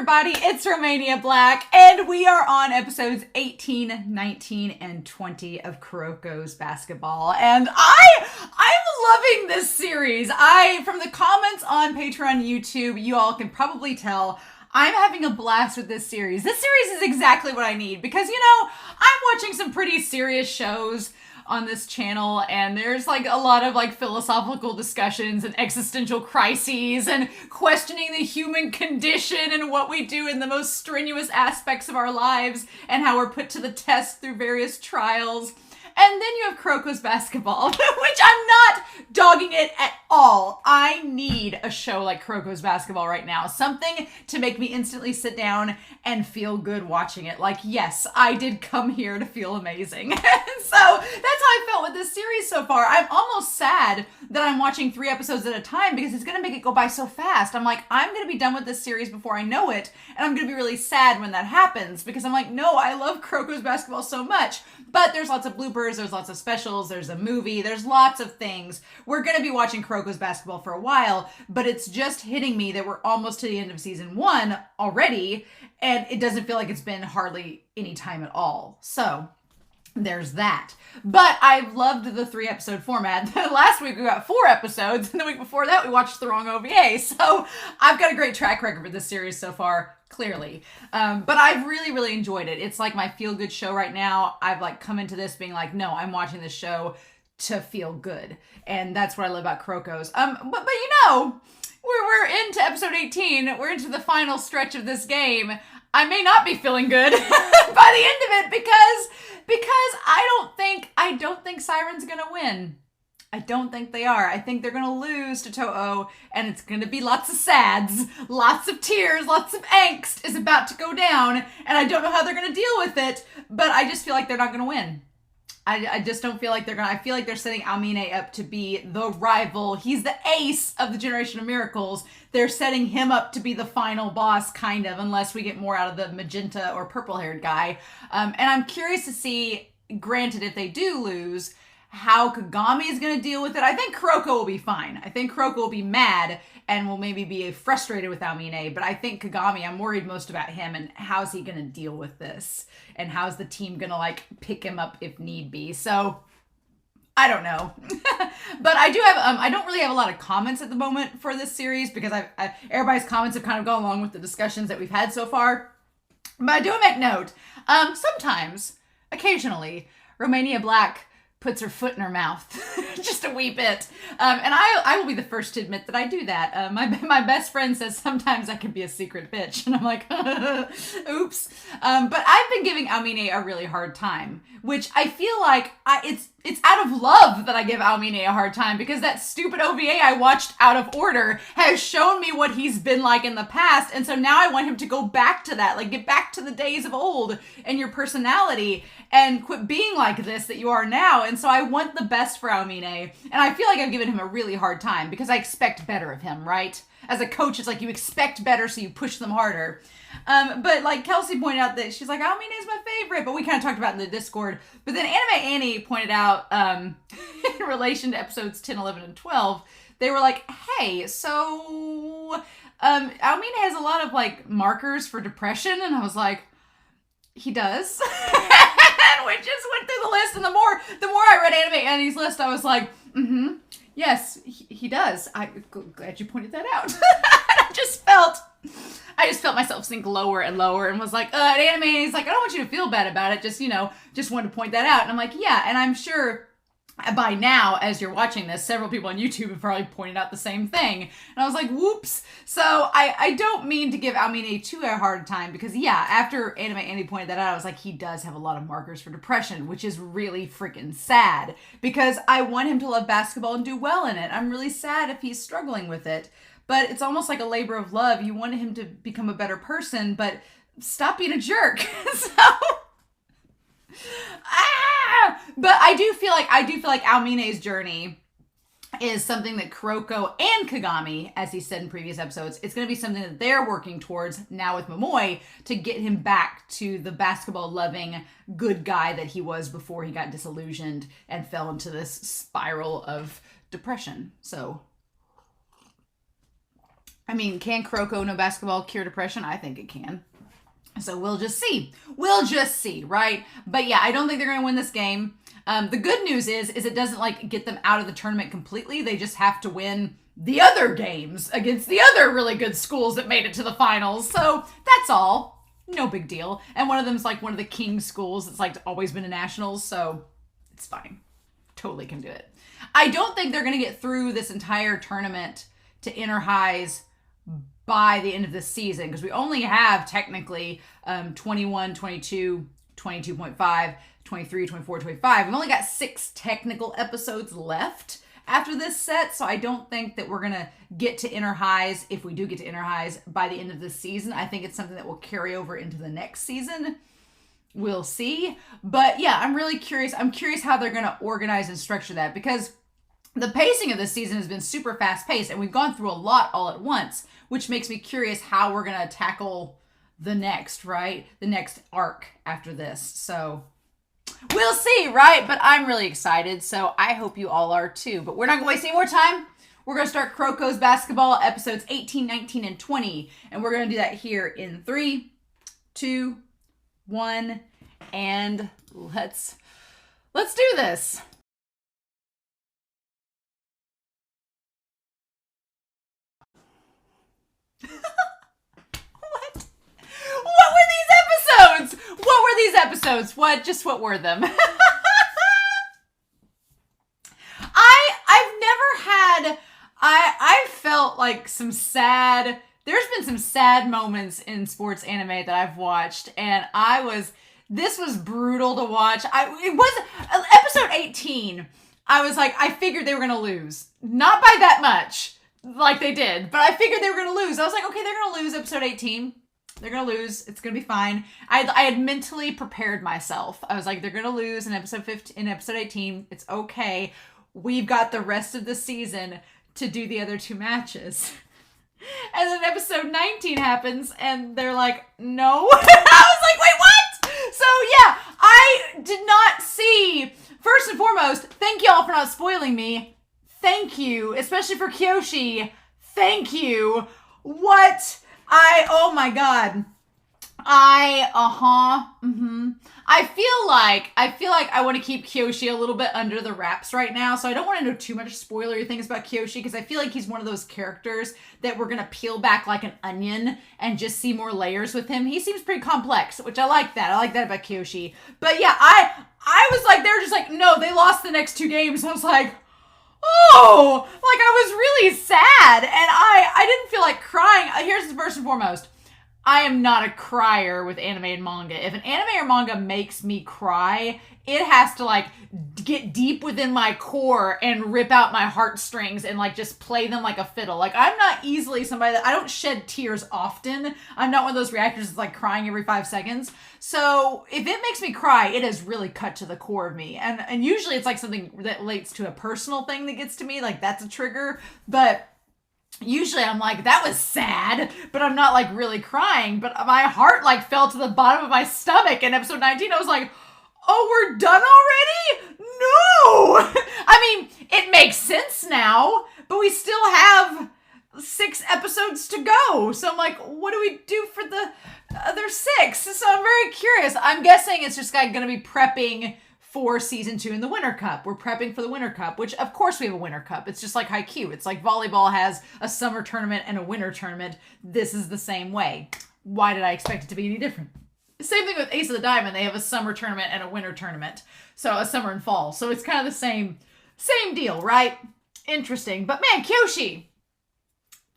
everybody, it's Romania Black, and we are on episodes 18, 19, and 20 of Kuroko's Basketball, and I'm loving this series. From the comments on Patreon, YouTube, you all can probably tell I'm having a blast with this series. This series is exactly what I need, because, I'm watching some pretty serious shows on this channel, and there's like a lot of like philosophical discussions and existential crises and questioning the human condition and what we do in the most strenuous aspects of our lives and how we're put to the test through various trials. And then you have Kuroko's Basketball, which I'm not dogging it at all. I need a show like Kuroko's Basketball right now. Something to make me instantly sit down and feel good watching it. Like, yes, I did come here to feel amazing. So that's how I felt with this series so far. I'm almost sad that I'm watching 3 episodes at a time because it's going to make it go by so fast. I'm like, I'm going to be done with this series before I know it. And I'm going to be really sad when that happens because I'm like, no, I love Kuroko's Basketball so much. But there's lots of bloopers, there's lots of specials, there's a movie, there's lots of things. We're going to be watching Kuroko's Basketball for a while, but it's just hitting me that we're almost to the end of season 1 already, and it doesn't feel like it's been hardly any time at all. So there's that. But I've loved the 3-episode format. Last week we got 4 episodes, and the week before that we watched the wrong OVA. So I've got a great track record for this series so far, clearly. But I've really, really enjoyed it. It's like my feel-good show right now. I've like come into this being like, no, I'm watching this show to feel good. And that's what I love about Kuroko's. But we're into episode 18. We're into the final stretch of this game. I may not be feeling good by the end of it because I don't think Siren's gonna win. I don't think they are. I think they're gonna lose to Toho, and it's gonna be lots of sads, lots of tears, lots of angst is about to go down, and I don't know how they're gonna deal with it, but I just feel like they're not gonna win. I just don't feel like they're gonna. I feel like they're setting Aomine up to be the rival. He's the ace of the Generation of Miracles. They're setting him up to be the final boss, kind of, unless we get more out of the magenta or purple-haired guy. And I'm curious to see, granted, if they do lose, how Kagami is going to deal with it. I think Kuroko will be fine. I think Kuroko will be mad and will maybe be frustrated with Aomine, but I think Kagami, I'm worried most about him and how's he going to deal with this and how's the team going to like pick him up if need be. So I don't know. But I do have, I don't really have a lot of comments at the moment for this series because everybody's comments have kind of gone along with the discussions that we've had so far. But I do make note, sometimes, occasionally, Romania Black puts her foot in her mouth just a wee bit. And I will be the first to admit that I do that. My best friend says sometimes I can be a secret bitch. And I'm like, oops. But I've been giving Aomine a really hard time, which I feel like it's out of love that I give Aomine a hard time because that stupid OVA I watched out of order has shown me what he's been like in the past. And so now I want him to go back to that, like get back to the days of old and your personality and quit being like this that you are now. And so I want the best for Aomine. And I feel like I've given him a really hard time because I expect better of him, right? As a coach, it's like you expect better, so you push them harder. But like Kelsey pointed out that she's like, Aomine is my favorite, but we kind of talked about it in the Discord. But then Anime Annie pointed out, in relation to episodes 10, 11, and 12, they were like, hey, so Aomine has a lot of like markers for depression. And I was like, he does. And we just went through the list, and the more I read Anime Annie's list, I was like, yes, he does. I'm glad you pointed that out. I just felt myself sink lower and lower, and was like, Anime Annie's like, I don't want you to feel bad about it. Just wanted to point that out. And I'm like, yeah, and I'm sure by now, as you're watching this, several people on YouTube have probably pointed out the same thing. And I was like, whoops. So I don't mean to give Aomine too a hard time because, yeah, after Anime Annie pointed that out, I was like, he does have a lot of markers for depression, which is really freaking sad because I want him to love basketball and do well in it. I'm really sad if he's struggling with it. But it's almost like a labor of love. You want him to become a better person, but stop being a jerk. But I do feel like Aomine's journey is something that Kuroko and Kagami, as he said in previous episodes, it's going to be something that they're working towards now with Momoi to get him back to the basketball-loving good guy that he was before he got disillusioned and fell into this spiral of depression. So I mean, can Kuroko no basketball cure depression? I think it can. So we'll just see. We'll just see, right? But yeah, I don't think they're going to win this game. The good news is it doesn't like get them out of the tournament completely. They just have to win the other games against the other really good schools that made it to the finals. So that's all. No big deal. And one of them's like one of the king schools. It's like always been a nationals. So it's fine. Totally can do it. I don't think they're going to get through this entire tournament to inner highs by the end of the season, because we only have technically 21, 22, 22.5, 23, 24, 25. We've only got 6 technical episodes left after this set, so I don't think that we're going to get to inner highs, if we do get to inner highs, by the end of this season. I think it's something that will carry over into the next season. We'll see. But yeah, I'm really curious. I'm curious how they're going to organize and structure that, because the pacing of this season has been super fast paced, and we've gone through a lot all at once, which makes me curious how we're going to tackle the next, right? The next arc after this. So we'll see, right? But I'm really excited, so I hope you all are too. But we're not going to waste any more time. We're going to start Kuroko's basketball episodes 18, 19, and 20. And we're going to do that here in 3, 2, 1, and let's do this. What were these episodes? What were them? I've felt like there's been some sad moments in sports anime that I've watched, and this was brutal to watch. It was episode 18. I was like, I figured they were going to lose. Not by that much, like they did, but I figured they were going to lose. I was like, okay, they're going to lose episode 18. They're going to lose. It's going to be fine. I had mentally prepared myself. I was like, they're going to lose in episode 18. It's okay. We've got the rest of the season to do the other 2 matches. And then episode 19 happens, and they're like, no. I was like, wait, what? So yeah, I did not see. First and foremost, thank y'all for not spoiling me. Thank you, especially for KIYOSHI. Thank you. Oh my God. I feel like I want to keep KIYOSHI a little bit under the wraps right now, so I don't want to know too much spoilery things about KIYOSHI, because I feel like he's one of those characters that we're going to peel back like an onion and just see more layers with him. He seems pretty complex, which I like that. I like that about KIYOSHI. But yeah, I was like, they were just like, no, they lost the next 2 games. I was like, oh, like I was really sad, and I didn't feel like crying. Here's the first and foremost. I am not a crier with anime and manga. If an anime or manga makes me cry, it has to like get deep within my core and rip out my heartstrings and like just play them like a fiddle. Like, I'm not easily somebody I don't shed tears often. I'm not one of those reactors that's like crying every 5 seconds. So if it makes me cry, it has really cut to the core of me. And usually it's like something that relates to a personal thing that gets to me. Like, that's a trigger. But usually I'm like, that was sad, but I'm not like really crying. But my heart like fell to the bottom of my stomach in episode 19. I was like, oh, we're done already? No! I mean, it makes sense now, but we still have 6 episodes to go. So I'm like, what do we do for the other 6? So I'm very curious. I'm guessing it's just like going to be prepping for season 2 in the Winter Cup. We're prepping for the Winter Cup, which of course we have a Winter Cup. It's just like Haikyuu. It's like volleyball has a summer tournament and a winter tournament. This is the same way. Why did I expect it to be any different? Same thing with Ace of the Diamond. They have a summer tournament and a winter tournament. So a summer and fall. So it's kind of the same deal, right? Interesting. But man, KIYOSHI,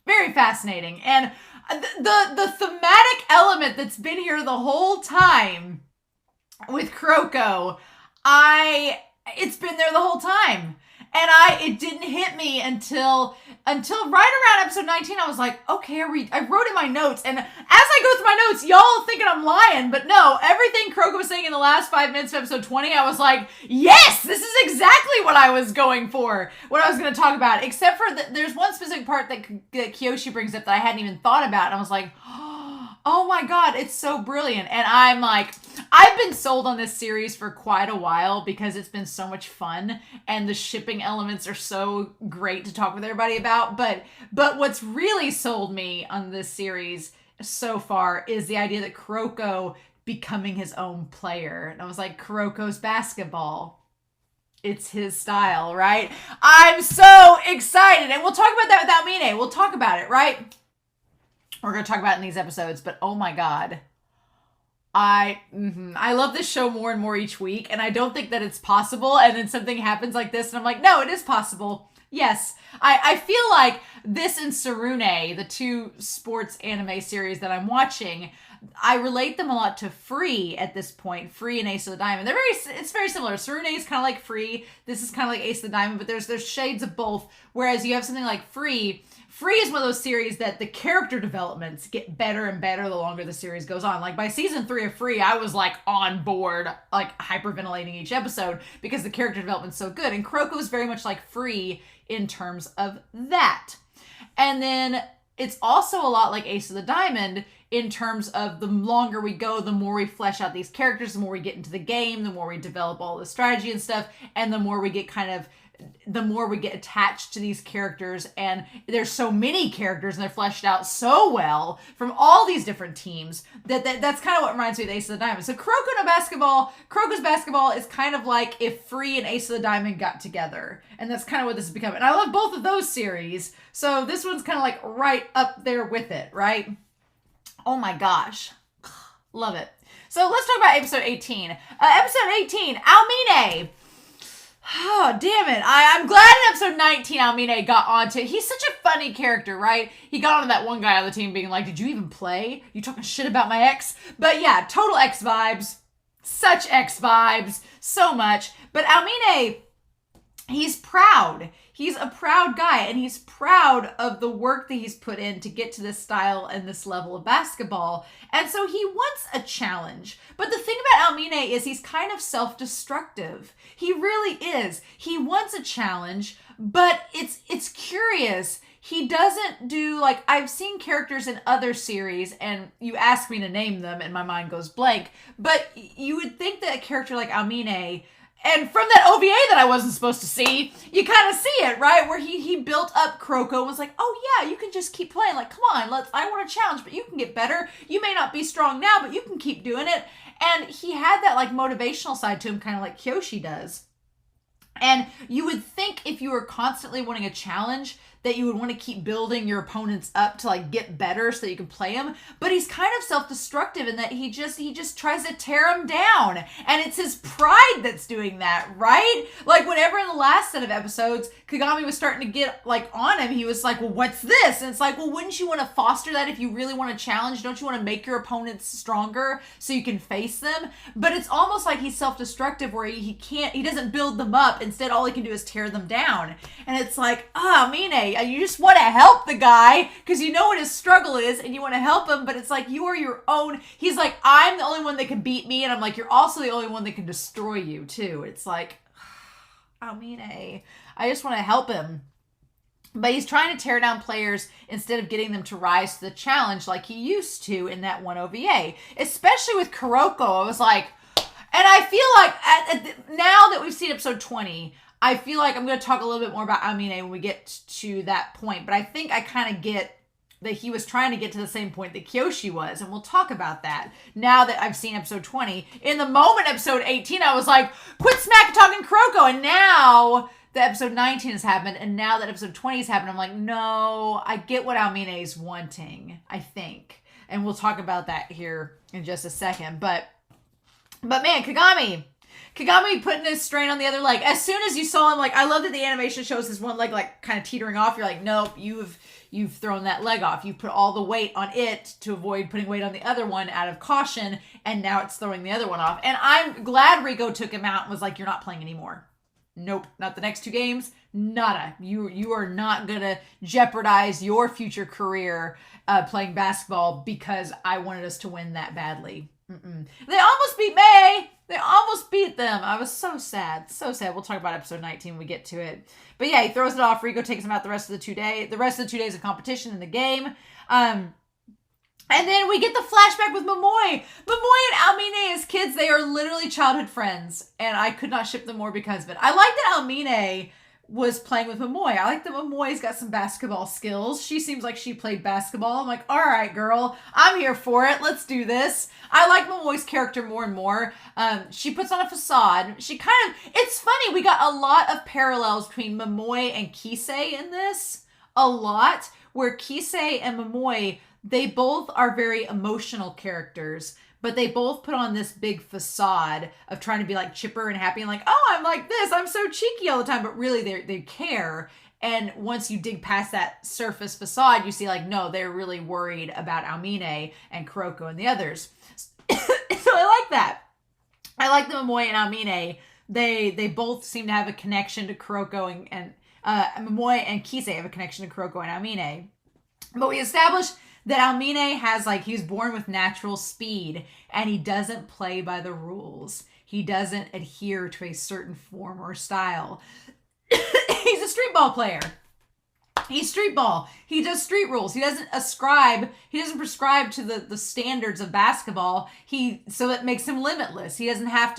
very fascinating. And the thematic element that's been here the whole time with Kuroko, it's been there the whole time. And it didn't hit me until right around episode 19. I was like, okay, I wrote in my notes. And as I go through my notes, y'all thinking I'm lying, but no, everything Kuroko was saying in the last 5 minutes of episode 20, I was like, yes, this is exactly what I was going for, what I was going to talk about. Except for there's one specific part that KIYOSHI brings up that I hadn't even thought about. And I was like, oh my God, it's so brilliant. And I'm like, I've been sold on this series for quite a while because it's been so much fun and the shipping elements are so great to talk with everybody about. But what's really sold me on this series so far is the idea that Kuroko becoming his own player. And I was like, Kuroko's basketball. It's his style, right? I'm so excited. And we'll talk about that without Mine. We'll talk about it, right? We're going to talk about it in these episodes, but oh my God. I love this show more and more each week, and I don't think that it's possible, and then something happens like this, and I'm like, no, it is possible. Yes. I feel like this and Sarune, the two sports anime series that I'm watching, I relate them a lot to Free at this point. Free and Ace of the Diamond. It's very similar. Sarune is kind of like Free. This is kind of like Ace of the Diamond, but there's shades of both. Whereas you have something like Free. Free is one of those series that the character developments get better and better the longer the series goes on. Like by season 3 of Free, I was like on board, like hyperventilating each episode because the character development's so good. And Kuroko is very much like Free in terms of that. And then it's also a lot like Ace of the Diamond in terms of the longer we go, the more we flesh out these characters, the more we get into the game, the more we develop all the strategy and stuff, and the more we get attached to these characters. And there's so many characters and they're fleshed out so well from all these different teams that's kind of what reminds me of Ace of the Diamond. So Kuroko's basketball is kind of like if Free and Ace of the Diamond got together. And that's kind of what this has become. And I love both of those series. So this one's kind of like right up there with it, right? Oh my gosh. Love it. So let's talk about episode 18. Episode 18, Almine. Oh, damn it. I'm glad in episode 19 Almine got onto it. He's such a funny character, right? He got onto that one guy on the team being like, did you even play? You talking shit about my ex? But yeah, total ex vibes. Such ex vibes. So much. But Almine, he's proud. He's a proud guy, and he's proud of the work that he's put in to get to this style and this level of basketball. And so he wants a challenge. But the thing about Almine is he's kind of self-destructive. He really is. He wants a challenge, but it's curious. He doesn't do, like, I've seen characters in other series, and you ask me to name them, and my mind goes blank. But you would think that a character like Almine, and from that OVA that I wasn't supposed to see, you kind of see it, right? Where he built up Kuroko and was like, oh yeah, you can just keep playing. Like, come on, I want a challenge, but you can get better. You may not be strong now, but you can keep doing it. And he had that like motivational side to him, kind of like KIYOSHI does. And you would think if you were constantly wanting a challenge that you would want to keep building your opponents up to like get better so that you can play them. But he's kind of self-destructive in that he just tries to tear him down. And it's his pride that's doing that, right? Like whenever in the last set of episodes, Kagami was starting to get like on him, he was like, well, what's this? And it's like, well, wouldn't you want to foster that if you really want a challenge? Don't you want to make your opponents stronger so you can face them? But it's almost like he's self-destructive where he doesn't build them up. Instead, all he can do is tear them down. And it's like, Mine, you just want to help the guy because you know what his struggle is and you want to help him, but it's like you are your own. He's like, I'm the only one that can beat me, and I'm like, you're also the only one that can destroy you too. It's like, Mine, I just want to help him. But he's trying to tear down players instead of getting them to rise to the challenge like he used to in that one OVA. Especially with Kuroko, I was like, and I feel like now that we've seen episode 20, I feel like I'm going to talk a little bit more about Almine when we get to that point. But I think I kind of get that he was trying to get to the same point that KIYOSHI was. And we'll talk about that now that I've seen episode 20. In the moment, episode 18, I was like, quit smack talking Kuroko. And now that episode 19 has happened. And now that episode 20 has happened, I'm like, no, I get what Almine is wanting, I think. And we'll talk about that here in just a second. But man, Kagami putting his strain on the other leg. As soon as you saw him, like, I love that the animation shows his one leg, like, kind of teetering off. You're like, nope, you've thrown that leg off. You've put all the weight on it to avoid putting weight on the other one out of caution, and now it's throwing the other one off. And I'm glad Rigo took him out and was like, you're not playing anymore. Nope, not the next 2 games. Nada. You are not going to jeopardize your future career playing basketball because I wanted us to win that badly. They almost beat May. They almost beat them. I was so sad. So sad. We'll talk about episode 19 when we get to it. But yeah, he throws it off. Rigo takes him out the rest of the 2 days of competition in the game. And then we get the flashback with Momoy. Momoy and Almine as kids, they are literally childhood friends. And I could not ship them more because of it. I like that Almine was playing with Momoy. I like that Momoy's got some basketball skills. She seems like she played basketball. I'm like, all right, girl, I'm here for it. Let's do this. I like Momoy's character more and more. She puts on a facade. It's funny, we got a lot of parallels between Momoy and Kisei in this. A lot. Where Kisei and Momoy, they both are very emotional characters, but they both put on this big facade of trying to be like chipper and happy and like, oh, I'm like this, I'm so cheeky all the time, but really they care. And once you dig past that surface facade, you see like, no, they're really worried about Almine and Kuroko and the others. So I like that. I like the Momoy and Almine. They both seem to have a connection to Kuroko and Momoy and Kisei have a connection to Kuroko and Almine. But we established that Almine has he was born with natural speed and he doesn't play by the rules. He doesn't adhere to a certain form or style. He's a street ball player. He's street ball. He does street rules. He doesn't prescribe to the standards of basketball. So it makes him limitless. He doesn't have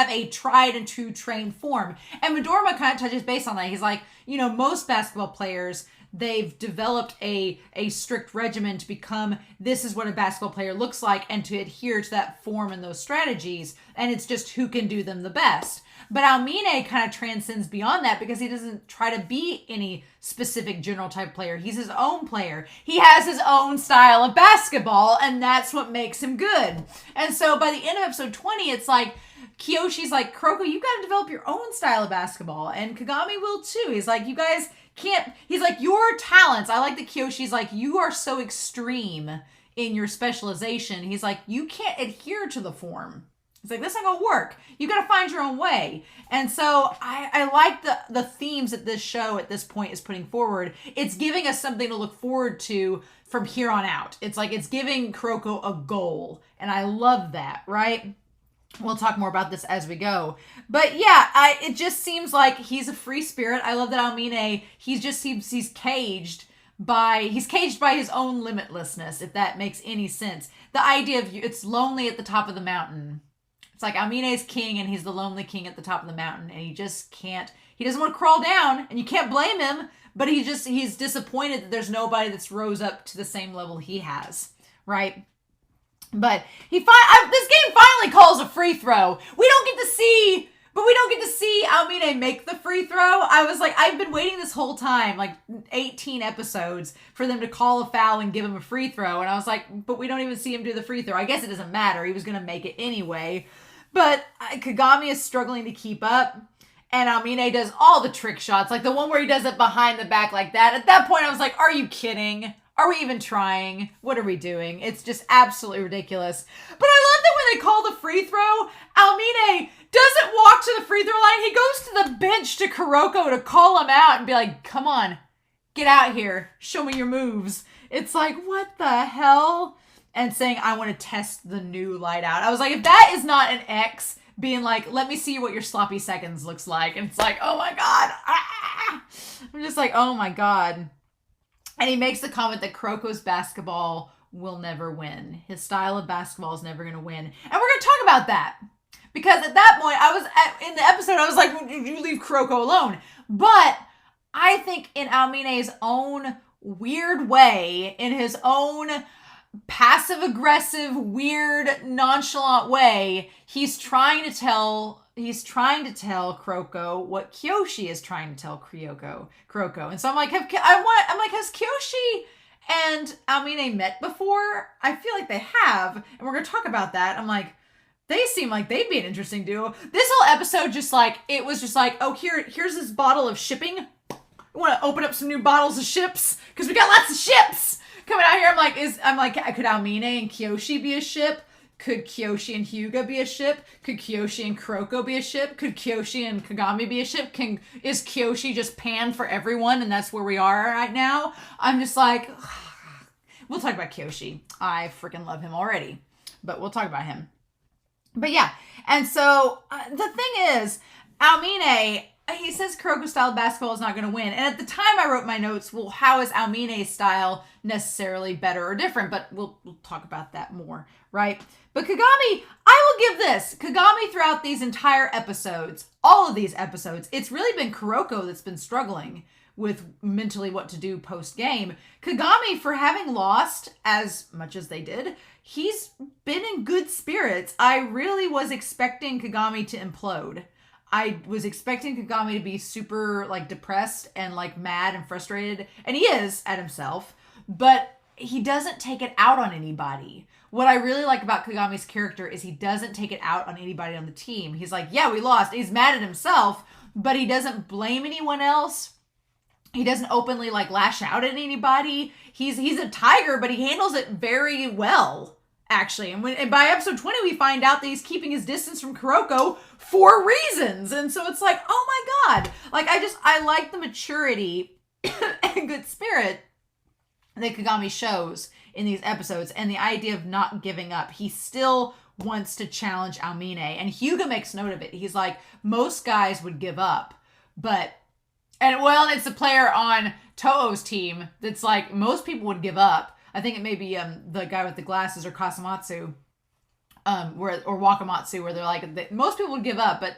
a tried and true trained form. And Midorima kind of touches base on that. He's like, most basketball players, they've developed a strict regimen to become, this is what a basketball player looks like, and to adhere to that form and those strategies. And it's just who can do them the best. But Almine kind of transcends beyond that because he doesn't try to be any specific general type player. He's his own player. He has his own style of basketball, and that's what makes him good. And so by the end of episode 20, it's like, Kiyoshi's like, Kuroko, you've got to develop your own style of basketball. And Kagami will too. He's like, you guys can't, he's like, your talents. I like that Kiyoshi's like, you are so extreme in your specialization. He's like, you can't adhere to the form. It's like, this ain't gonna work. You gotta find your own way. And so I like the themes that this show at this point is putting forward. It's giving us something to look forward to from here on out. It's like, it's giving Kuroko a goal. And I love that, right? We'll talk more about this as we go. But yeah, it just seems like he's a free spirit. I love that Almine, he's caged by his own limitlessness, if that makes any sense. The idea of it's lonely at the top of the mountain. It's like Almine's king and he's the lonely king at the top of the mountain and he doesn't want to crawl down and you can't blame him, but he's disappointed that there's nobody that's rose up to the same level he has, right? But this game finally calls a free throw. We don't get to see Almine make the free throw. I was like, I've been waiting this whole time, like 18 episodes, for them to call a foul and give him a free throw. And I was like, but we don't even see him do the free throw. I guess it doesn't matter. He was going to make it anyway. But Kagami is struggling to keep up. And Almine does all the trick shots, like the one where he does it behind the back like that. At that point, I was like, are you kidding? Are we even trying? What are we doing? It's just absolutely ridiculous. But I love that when they call the free throw, Almine doesn't walk to the free throw line. He goes to the bench to Kuroko to call him out and be like, come on, get out here. Show me your moves. It's like, what the hell? And saying, I want to test the new light out. I was like, if that is not an X being like, let me see what your sloppy seconds looks like. And it's like, oh my God. Ah! I'm just like, oh my God. And he makes the comment that Kuroko's basketball will never win. His style of basketball is never going to win. And we're going to talk about that. Because at that point, in the episode, I was like, you leave Kuroko alone. But I think in Almine's own weird way, in his own passive-aggressive, weird, nonchalant way, he's trying to tell Kuroko what Kiyoshi is trying to tell Kuroko. And so I'm like, has Kiyoshi and Almine met before? I feel like they have, and we're gonna talk about that. I'm like, they seem like they'd be an interesting duo. This whole episode it was just like, oh, here's this bottle of shipping. We want to open up some new bottles of ships because we got lots of ships coming out here. I'm like, could Almine and Kiyoshi be a ship? Could Kiyoshi and Hyuga be a ship? Could Kiyoshi and Kuroko be a ship? Could Kiyoshi and Kagami be a ship? Is Kiyoshi just pan for everyone and that's where we are right now? I'm just like, we'll talk about Kiyoshi. I freaking love him already, but we'll talk about him. But yeah, and so the thing is, Almine, he says Kuroko style basketball is not going to win. And at the time I wrote my notes, well, how is Aomine's style necessarily better or different? But we'll talk about that more, right? But Kagami, I will give this. Kagami throughout these entire episodes, all of these episodes, it's really been Kuroko that's been struggling with mentally what to do post-game. Kagami, for having lost as much as they did, he's been in good spirits. I really was expecting Kagami to implode. I was expecting Kagami to be super, like, depressed and, like, mad and frustrated. And he is at himself. But he doesn't take it out on anybody. What I really like about Kagami's character is he doesn't take it out on anybody on the team. He's like, yeah, we lost. He's mad at himself. But he doesn't blame anyone else. He doesn't openly, like, lash out at anybody. He's a tiger, but he handles it very well, actually. And by episode 20, we find out that he's keeping his distance from Kuroko for reasons. And so it's like, oh my God. Like, I like the maturity and good spirit that Kagami shows in these episodes. And the idea of not giving up. He still wants to challenge Aomine. And Hyuga makes note of it. He's like, most guys would give up. But... And, well, it's a player on Toho's team that's like, most people would give up. I think it may be the guy with the glasses or Kasamatsu or Wakamatsu, where they're like, most people would give up, but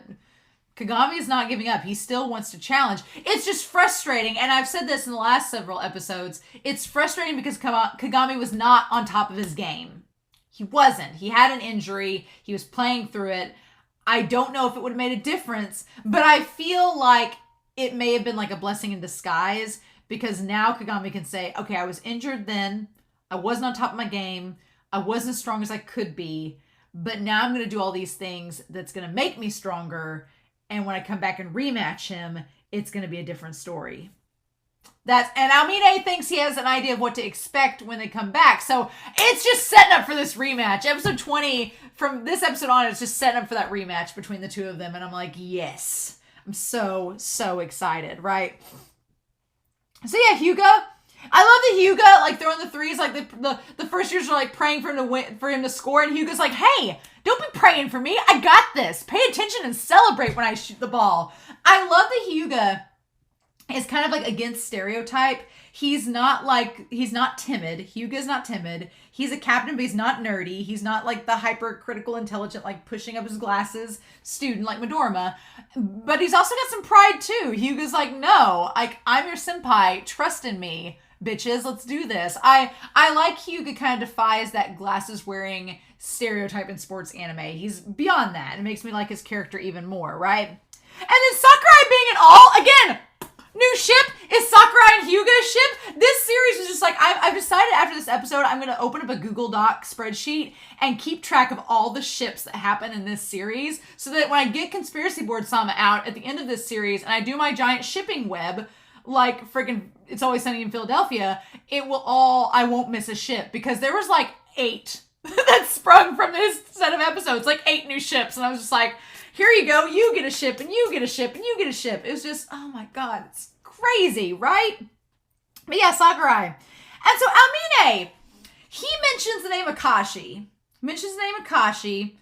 Kagami is not giving up. He still wants to challenge. It's just frustrating, and I've said this in the last several episodes. It's frustrating because Kagami was not on top of his game. He wasn't. He had an injury. He was playing through it. I don't know if it would have made a difference, but I feel like it may have been like a blessing in disguise, because now Kagami can say, okay, I was injured then. I wasn't on top of my game. I wasn't as strong as I could be. But now I'm going to do all these things that's going to make me stronger. And when I come back and rematch him, it's going to be a different story. And Aomine thinks he has an idea of what to expect when they come back. So it's just setting up for this rematch. Episode 20, from this episode on, it's just setting up for that rematch between the two of them. And I'm like, yes. I'm so, so excited, right? So yeah, Hyuga. I love the Hyuga, like, throwing the threes. Like, the first years are, like, praying for him to win, for him to score. And Hyuga's like, hey, don't be praying for me. I got this. Pay attention and celebrate when I shoot the ball. I love that Hyuga is kind of, like, against stereotype. He's not timid. Hyuga's not timid. He's a captain, but he's not nerdy. He's not like the hypercritical, intelligent, like pushing up his glasses student like Midorima. But he's also got some pride too. Hyuga's like, no, I'm your senpai. Trust in me, bitches. Let's do this. I like Hyuga kind of defies that glasses wearing stereotype in sports anime. He's beyond that. It makes me like his character even more, right? And then Sakurai being an all, again, new ship is Sakurai and Hyuga's ship. This series is just like, I've decided after this episode, I'm going to open up a Google Doc spreadsheet and keep track of all the ships that happen in this series, so that when I get Conspiracy Board Sama out at the end of this series and I do my giant shipping web, like friggin' It's Always Sunny in Philadelphia, I won't miss a ship, because there was like 8 that sprung from this set of episodes, like 8 new ships. And I was just like, here you go, you get a ship, and you get a ship, and you get a ship. It was just, oh my God, it's crazy, right? But yeah, Sakurai. And so Aomine, he mentions the name Akashi.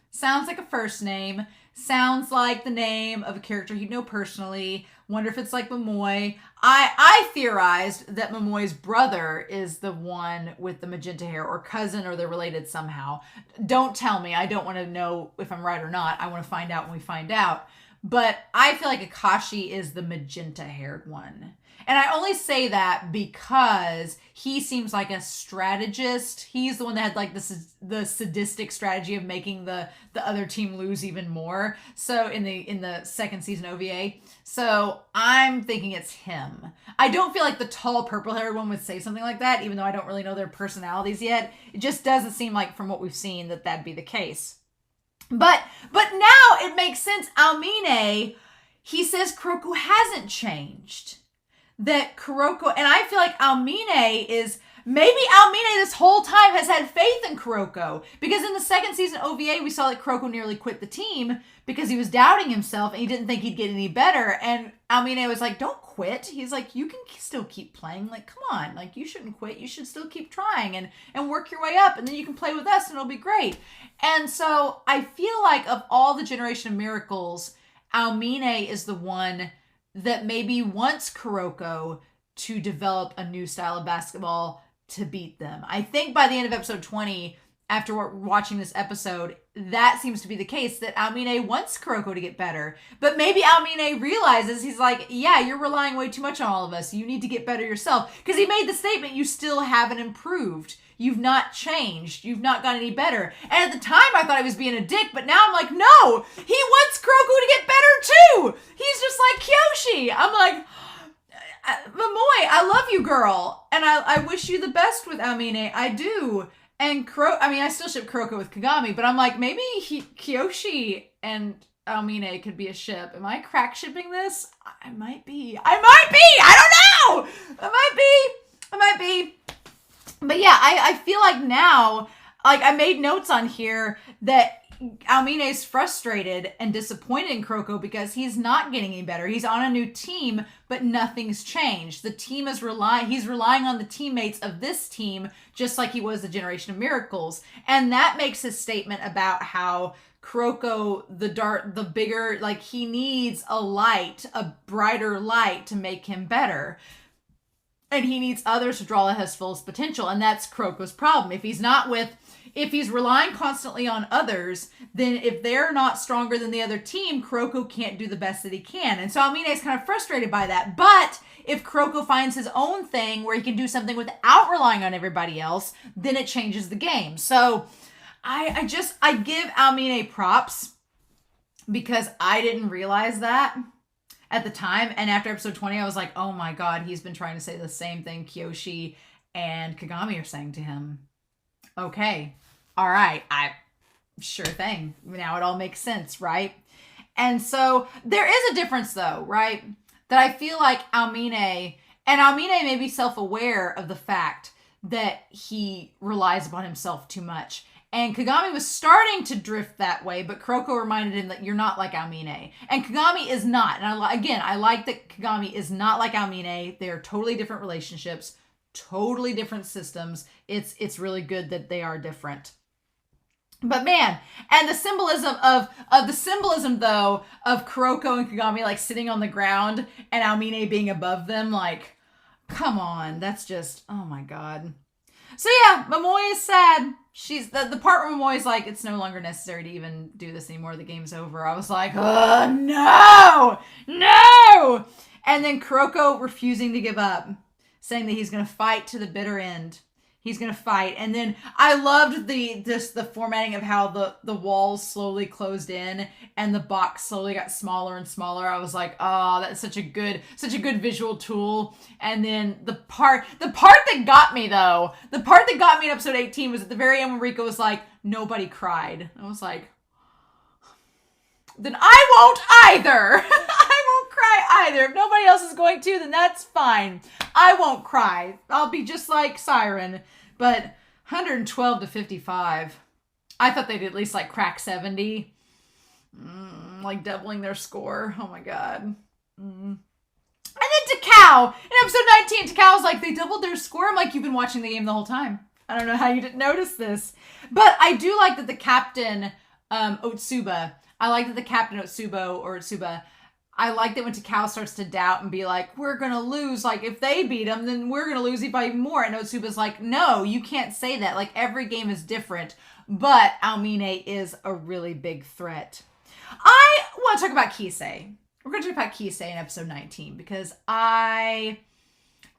Sounds like a first name. Sounds like the name of a character he'd know personally. Wonder if it's like Momoi. I theorized that Momoi's brother is the one with the magenta hair, or cousin, or they're related somehow. Don't tell me. I don't want to know if I'm right or not. I want to find out when we find out. But I feel like Akashi is the magenta-haired one. And I only say that because he seems like a strategist. He's the one that had like the sadistic strategy of making the other team lose even more. So in the second season OVA. So I'm thinking it's him. I don't feel like the tall purple-haired one would say something like that, even though I don't really know their personalities yet. It just doesn't seem like, from what we've seen, that that'd be the case. But now it makes sense. Aomine, he says Kuroko hasn't changed. That Kuroko, and I feel like Aomine this whole time has had faith in Kuroko, because in the second season OVA we saw that Kuroko nearly quit the team because he was doubting himself and he didn't think he'd get any better, and Aomine was like, don't quit. He's like, you can still keep playing, like, come on, like, you shouldn't quit, you should still keep trying and work your way up, and then you can play with us and it'll be great. And so I feel like of all the Generation of Miracles, Aomine is the one that maybe wants Kuroko to develop a new style of basketball to beat them. I think by the end of episode 20, after watching this episode, that seems to be the case, that Aomine wants Kuroko to get better. But maybe Aomine realizes, he's like, yeah, you're relying way too much on all of us. You need to get better yourself. Because he made the statement, you still haven't improved. You've not changed. You've not gotten any better. And at the time, I thought I was being a dick, but now I'm like, no, he wants Kuroko to get better too. He's just like KIYOSHI. I'm like, Momoe, I love you, girl. And I wish you the best with Aomine. I do. And I still ship Kuroko with Kagami, but I'm like, maybe KIYOSHI and Aomine could be a ship. Am I crack shipping this? I might be. I don't know. I might be. But yeah, I feel like now, like I made notes on here that Aomine is frustrated and disappointed in Kuroko because he's not getting any better. He's on a new team, but nothing's changed. The team is he's relying on the teammates of this team, just like he was the Generation of Miracles. And that makes his statement about how Kuroko, the bigger, like he needs a brighter light to make him better. And he needs others to draw his full potential. And that's Kuroko's problem. If he's relying constantly on others, then if they're not stronger than the other team, Kuroko can't do the best that he can. And so Aomine is kind of frustrated by that. But if Kuroko finds his own thing where he can do something without relying on everybody else, then it changes the game. So I give Aomine props because I didn't realize that at the time. And after episode 20, I was like, oh my God, he's been trying to say the same thing KIYOSHI and Kagami are saying to him. Okay. All right. Sure thing. Now it all makes sense, right? And so there is a difference though, right? That I feel like Aomine may be self-aware of the fact that he relies upon himself too much. And Kagami was starting to drift that way, but Kuroko reminded him that you're not like Aomine. And Kagami is not. And I like that Kagami is not like Aomine. They are totally different relationships, totally different systems. It's really good that they are different. But man, and the symbolism though of Kuroko and Kagami like sitting on the ground and Aomine being above them, like, come on, that's just, oh my God. So yeah, Momoe is sad. She's the part where Momoe is like, it's no longer necessary to even do this anymore. The game's over. I was like, oh no. And then Kuroko refusing to give up, saying that he's going to fight to the bitter end. He's going to fight. And then I loved the formatting of how the walls slowly closed in and the box slowly got smaller and smaller. I was like, oh, that's such a good visual tool. And then the part that got me though, the part that got me in episode 18 was at the very end when Rika was like, nobody cried. I was like, then I won't either. I won't cry either. If nobody else is going to, then that's fine. I won't cry. I'll be just like Siren. But 112 to 55. I thought they'd at least like crack 70. Like doubling their score. Oh my God. And then Takao. In episode 19, Takao was like, they doubled their score. I'm like, you've been watching the game the whole time. I don't know how you didn't notice this. But I do like that the captain, Otsuba, I like that when Takao starts to doubt and be like, we're going to lose. Like, if they beat them, then we're going to lose even more. And Otsuba's like, no, you can't say that. Like, every game is different. But Aomine is a really big threat. I want to talk about Kisei. We're going to talk about Kisei in episode 19 because Kisei,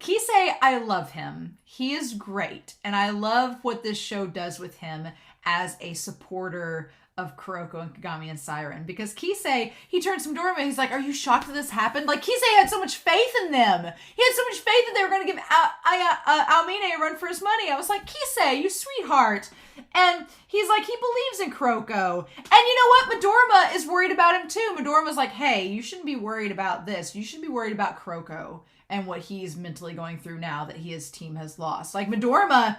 I love him. He is great. And I love what this show does with him as a supporter of Kuroko and Kagami and Siren. Because Kisei, he turns from Dorma, he's like, are you shocked that this happened? Like, Kisei had so much faith in them. He had so much faith that they were going to give Aomine a run for his money. I was like, Kisei, you sweetheart. And he's like, he believes in Kuroko. And you know what? Midorima is worried about him too. Midorima's like, hey, you shouldn't be worried about this. You should be worried about Kuroko and what he's mentally going through now that his team has lost. Like, Midorima,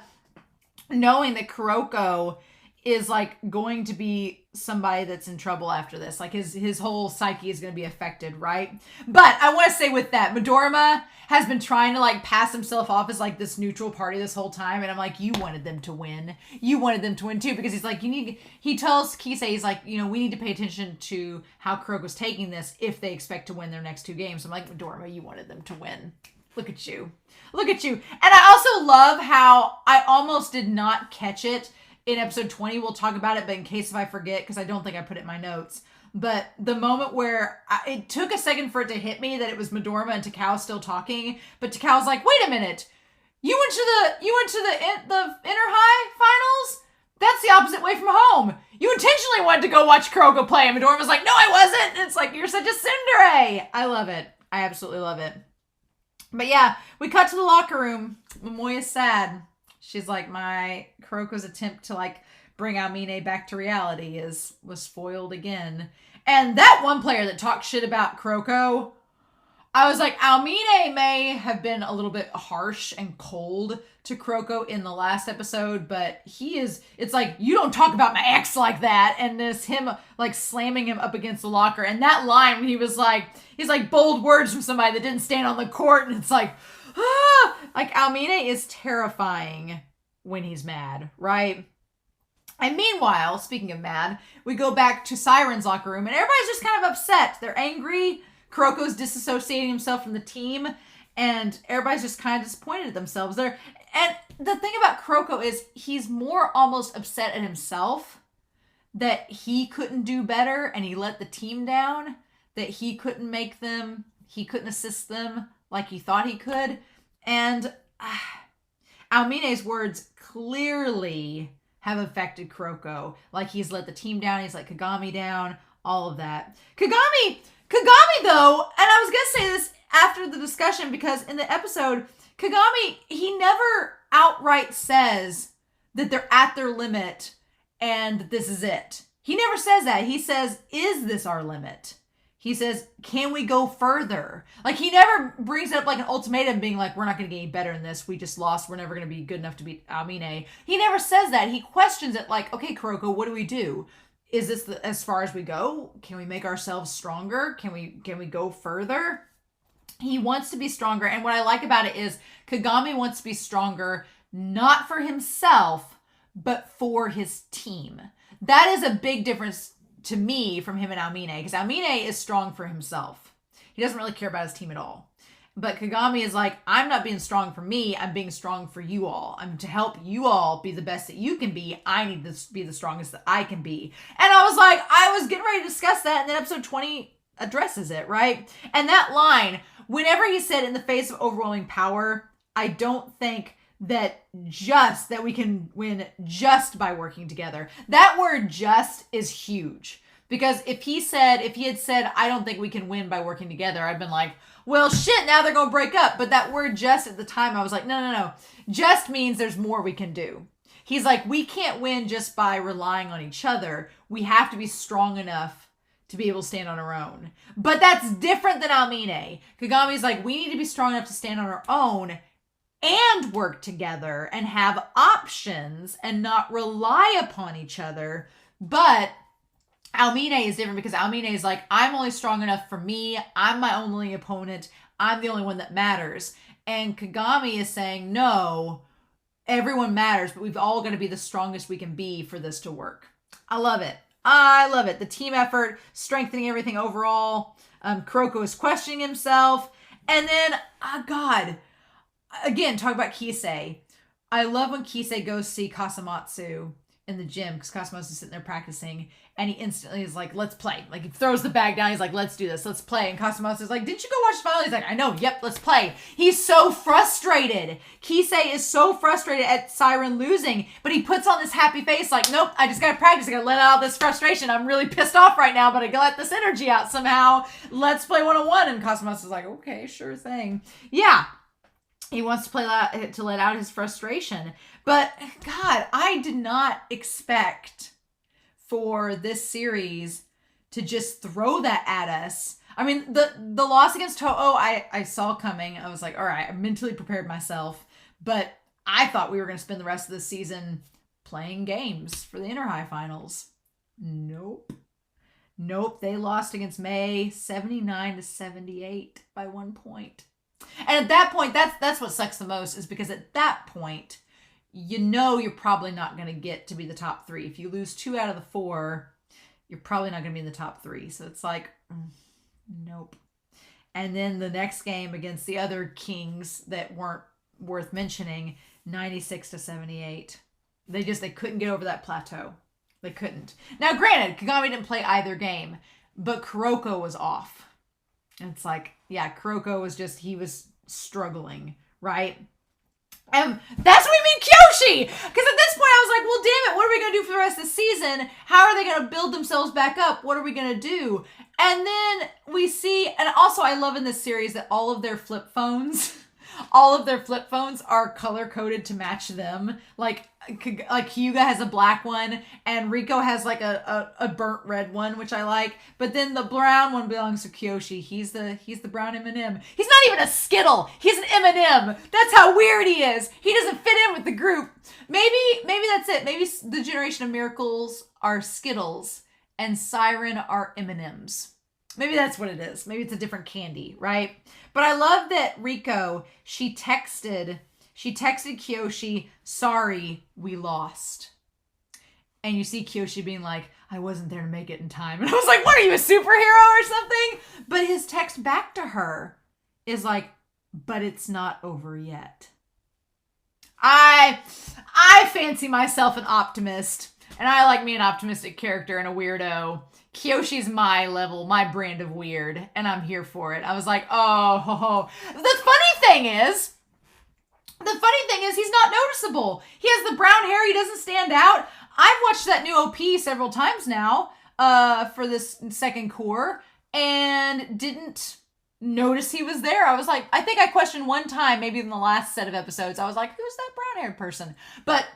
knowing that Kuroko is like going to be somebody that's in trouble after this. Like his whole psyche is going to be affected, right? But I want to say with that, Midorima has been trying to like pass himself off as like this neutral party this whole time, and I'm like, you wanted them to win. You wanted them to win too, because he's like, he tells Kisei, he's like, we need to pay attention to how Kuroko's taking this if they expect to win their next 2 games. I'm like, Midorima, you wanted them to win. Look at you. Look at you. And I also love how I almost did not catch it in episode 20. We'll talk about it, but in case if I forget, because I don't think I put it in my notes. But the moment where it took a second for it to hit me that it was Midorima and Takao still talking, but Takao's like, wait a minute. You went to the inner high finals? That's the opposite way from home. You intentionally wanted to go watch Kuroko play. And Midorima's like, no, I wasn't. And it's like, you're such a tsundere. I love it. I absolutely love it. But yeah, we cut to the locker room. Momoya's sad. She's like, my Kuroko's attempt to like bring Aomine back to reality was foiled again. And that one player that talked shit about Kuroko, I was like, Aomine may have been a little bit harsh and cold to Kuroko in the last episode, but it's like, you don't talk about my ex like that. And this him like slamming him up against the locker. And that line when he's like bold words from somebody that didn't stand on the court. And it's like, like Aomine is terrifying when he's mad, right? And meanwhile, speaking of mad, we go back to Siren's locker room and everybody's just kind of upset. They're angry. Kuroko's disassociating himself from the team and everybody's just kind of disappointed at themselves. And the thing about Kuroko is he's more almost upset at himself that he couldn't do better and he let the team down, that he couldn't assist them like he thought he could. And Aomine's words clearly have affected Kuroko. Like he's let the team down, he's let Kagami down, all of that. Kagami though, and I was going to say this after the discussion because in the episode, Kagami, he never outright says that they're at their limit and this is it. He never says that. He says, is this our limit? He says, can we go further? Like, he never brings up like an ultimatum being like, we're not going to get any better in this. We just lost. We're never going to be good enough to beat Aomine. He never says that. He questions it like, okay, Kuroko, what do we do? Is this as far as we go? Can we make ourselves stronger? Can we go further? He wants to be stronger. And what I like about it is Kagami wants to be stronger, not for himself, but for his team. That is a big difference to me from him and Aomine, because Aomine is strong for himself. He doesn't really care about his team at all. But Kagami is like, I'm not being strong for me, I'm being strong for you all. I'm to help you all be the best that you can be. I need to be the strongest that I can be. And I was like, I was getting ready to discuss that, and then episode 20 addresses it, right? And that line, whenever he said in the face of overwhelming power, I don't think that we can win just by working together. That word just is huge. Because if he had said, I don't think we can win by working together, I'd been like, well, shit, now they're going to break up. But that word just at the time, I was like, no. Just means there's more we can do. He's like, we can't win just by relying on each other. We have to be strong enough to be able to stand on our own. But that's different than Aomine. Kagami's like, we need to be strong enough to stand on our own and work together and have options and not rely upon each other. But Aomine is different because Aomine is like, I'm only strong enough for me. I'm my only opponent. I'm the only one that matters. And Kagami is saying, no, everyone matters, but we've all got to be the strongest we can be for this to work. I love it. I love it. The team effort, strengthening everything overall. Kuroko is questioning himself. And then, God, again, talk about Kisei. I love when Kisei goes see Kasamatsu in the gym because Kasamatsu's sitting there practicing and he instantly is like, let's play. Like, he throws the bag down. He's like, let's do this. Let's play. And Kasamatsu's like, didn't you go watch the final? He's like, I know. Yep, let's play. He's so frustrated. Kisei is so frustrated at Siren losing, but he puts on this happy face like, nope, I just got to practice. I got to let out this frustration. I'm really pissed off right now, but I got to let this energy out somehow. Let's play one-on-one. And Kasamatsu's like, okay, sure thing. Yeah. He wants to let out his frustration. But God, I did not expect for this series to just throw that at us. I mean, the loss against Toho, I saw coming. I was like, all right, I mentally prepared myself. But I thought we were going to spend the rest of the season playing games for the inter-high finals. Nope. They lost against May 79-78 by 1 point. And at that point, that's what sucks the most, is because at that point, you know you're probably not going to get to be the top 3. If you lose 2 out of the 4, you're probably not going to be in the top 3. So it's like, nope. And then the next game against the other kings that weren't worth mentioning, 96-78. They couldn't get over that plateau. They couldn't. Now, granted, Kagami didn't play either game, but Kuroko was off. And it's like, yeah, Kuroko was he was struggling, right? And that's what we mean Kyoshi! Because at this point I was like, well, damn it, what are we going to do for the rest of the season? How are they going to build themselves back up? What are we going to do? And then we see, and also I love in this series that all of their flip phones are color-coded to match them. Like Hyuga has a black one, and Riko has like a burnt red one, which I like. But then the brown one belongs to Kiyoshi. He's the brown M&M. He's not even a Skittle. He's an M&M. That's how weird he is. He doesn't fit in with the group. Maybe that's it. Maybe the Generation of Miracles are Skittles, and Siren are M&Ms. Maybe that's what it is. Maybe it's a different candy, right? But I love that Riko, she texted Kiyoshi, sorry, we lost. And you see Kiyoshi being like, I wasn't there to make it in time. And I was like, what, are you a superhero or something? But his text back to her is like, but it's not over yet. I fancy myself an optimist. And I like me an optimistic character and a weirdo. Kiyoshi's my level, my brand of weird, and I'm here for it. I was like, oh. The funny thing is, he's not noticeable. He has the brown hair. He doesn't stand out. I've watched that new OP several times now for this second core and didn't notice he was there. I was like, I think I questioned one time, maybe in the last set of episodes. I was like, who's that brown-haired person? But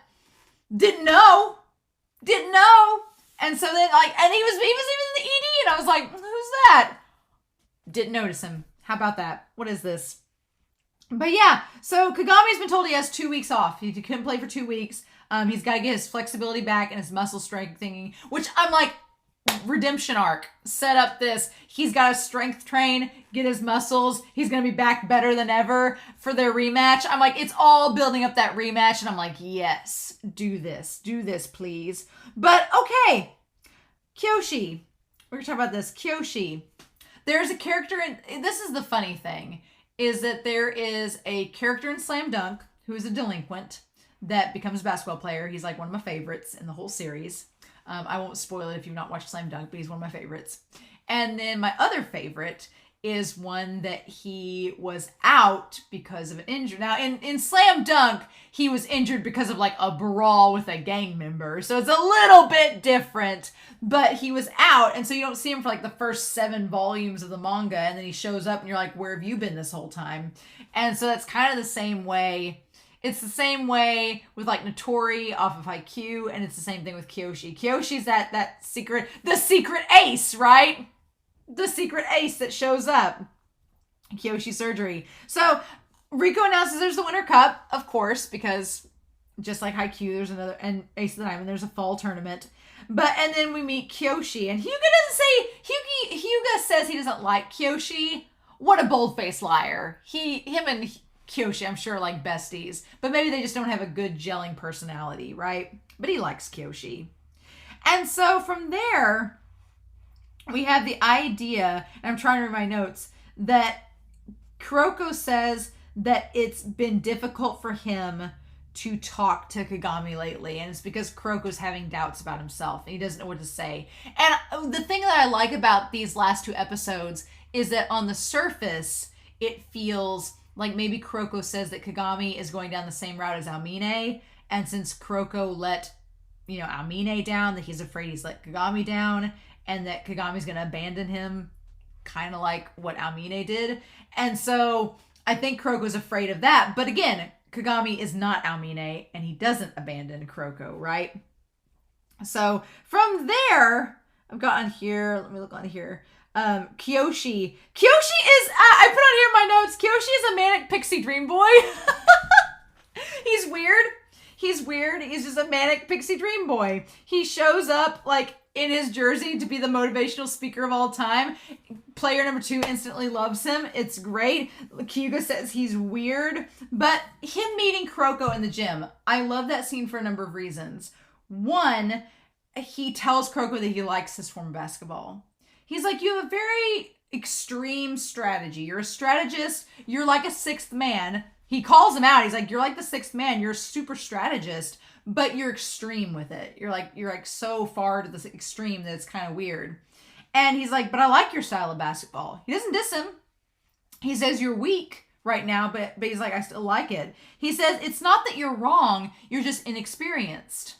didn't know. And so then, and he was even in the ED, and I was like, who's that? Didn't notice him. How about that? What is this? But yeah, so Kagami's been told he has 2 weeks off. He couldn't play for 2 weeks. He's got to get his flexibility back and his muscle strength thingy, which I'm like, redemption arc. Set up this. He's got to strength train, get his muscles. He's going to be back better than ever for their rematch. I'm like, it's all building up that rematch. And I'm like, yes, do this, please. But okay, Kyoshi. We're going to talk about this. Kyoshi. There's a character in, this is the funny thing, is that there is a character in Slam Dunk who is a delinquent that becomes a basketball player. He's like one of my favorites in the whole series. I won't spoil it if you've not watched Slam Dunk, but he's one of my favorites. And then my other favorite is one that he was out because of an injury. Now, in Slam Dunk, he was injured because of like a brawl with a gang member. So it's a little bit different, but he was out. And so you don't see him for like the first 7 volumes of the manga. And then he shows up and you're like, where have you been this whole time? And so that's kind of the same way. It's the same way with like Notori off of Haikyuu, and it's the same thing with Kyoshi. Kyoshi's the secret ace, right? The secret ace that shows up. Kyoshi surgery. So Riko announces there's the Winter Cup, of course, because just like Haikyuu, there's another, and Ace of the Diamond, there's a fall tournament. And then we meet Kyoshi, and Hyuga says he doesn't like Kyoshi. What a bold-faced liar. Him and Kyoshi, I'm sure, like besties, but maybe they just don't have a good gelling personality, right? But he likes Kyoshi. And so from there, we have the idea, and I'm trying to read my notes, that Kuroko says that it's been difficult for him to talk to Kagami lately, and it's because Kuroko's having doubts about himself, and he doesn't know what to say. And the thing that I like about these last 2 episodes is that on the surface, it feels like maybe Kuroko says that Kagami is going down the same route as Almine, and since Kuroko let, Almine down, that he's afraid he's let Kagami down, and that Kagami's going to abandon him, kind of like what Almine did. And so I think Kuroko's afraid of that. But again, Kagami is not Almine, and he doesn't abandon Kuroko, right? So from there, I've got on here, let me look on here. Kiyoshi is, I put on here in my notes, Kiyoshi is a manic pixie dream boy. He's weird. He's weird. He's just a manic pixie dream boy. He shows up like in his jersey to be the motivational speaker of all time. Player number 2 instantly loves him. It's great. Kyuga says he's weird. But him meeting Kuroko in the gym, I love that scene for a number of reasons. One, he tells Kuroko that he likes this form of basketball. He's like, you have a very extreme strategy. You're a strategist. You're like a sixth man. He calls him out. He's like, you're like the sixth man. You're a super strategist, but you're extreme with it. You're like so far to this extreme that it's kind of weird. And he's like, but I like your style of basketball. He doesn't diss him. He says you're weak right now, but he's like, I still like it. He says, it's not that you're wrong. You're just inexperienced.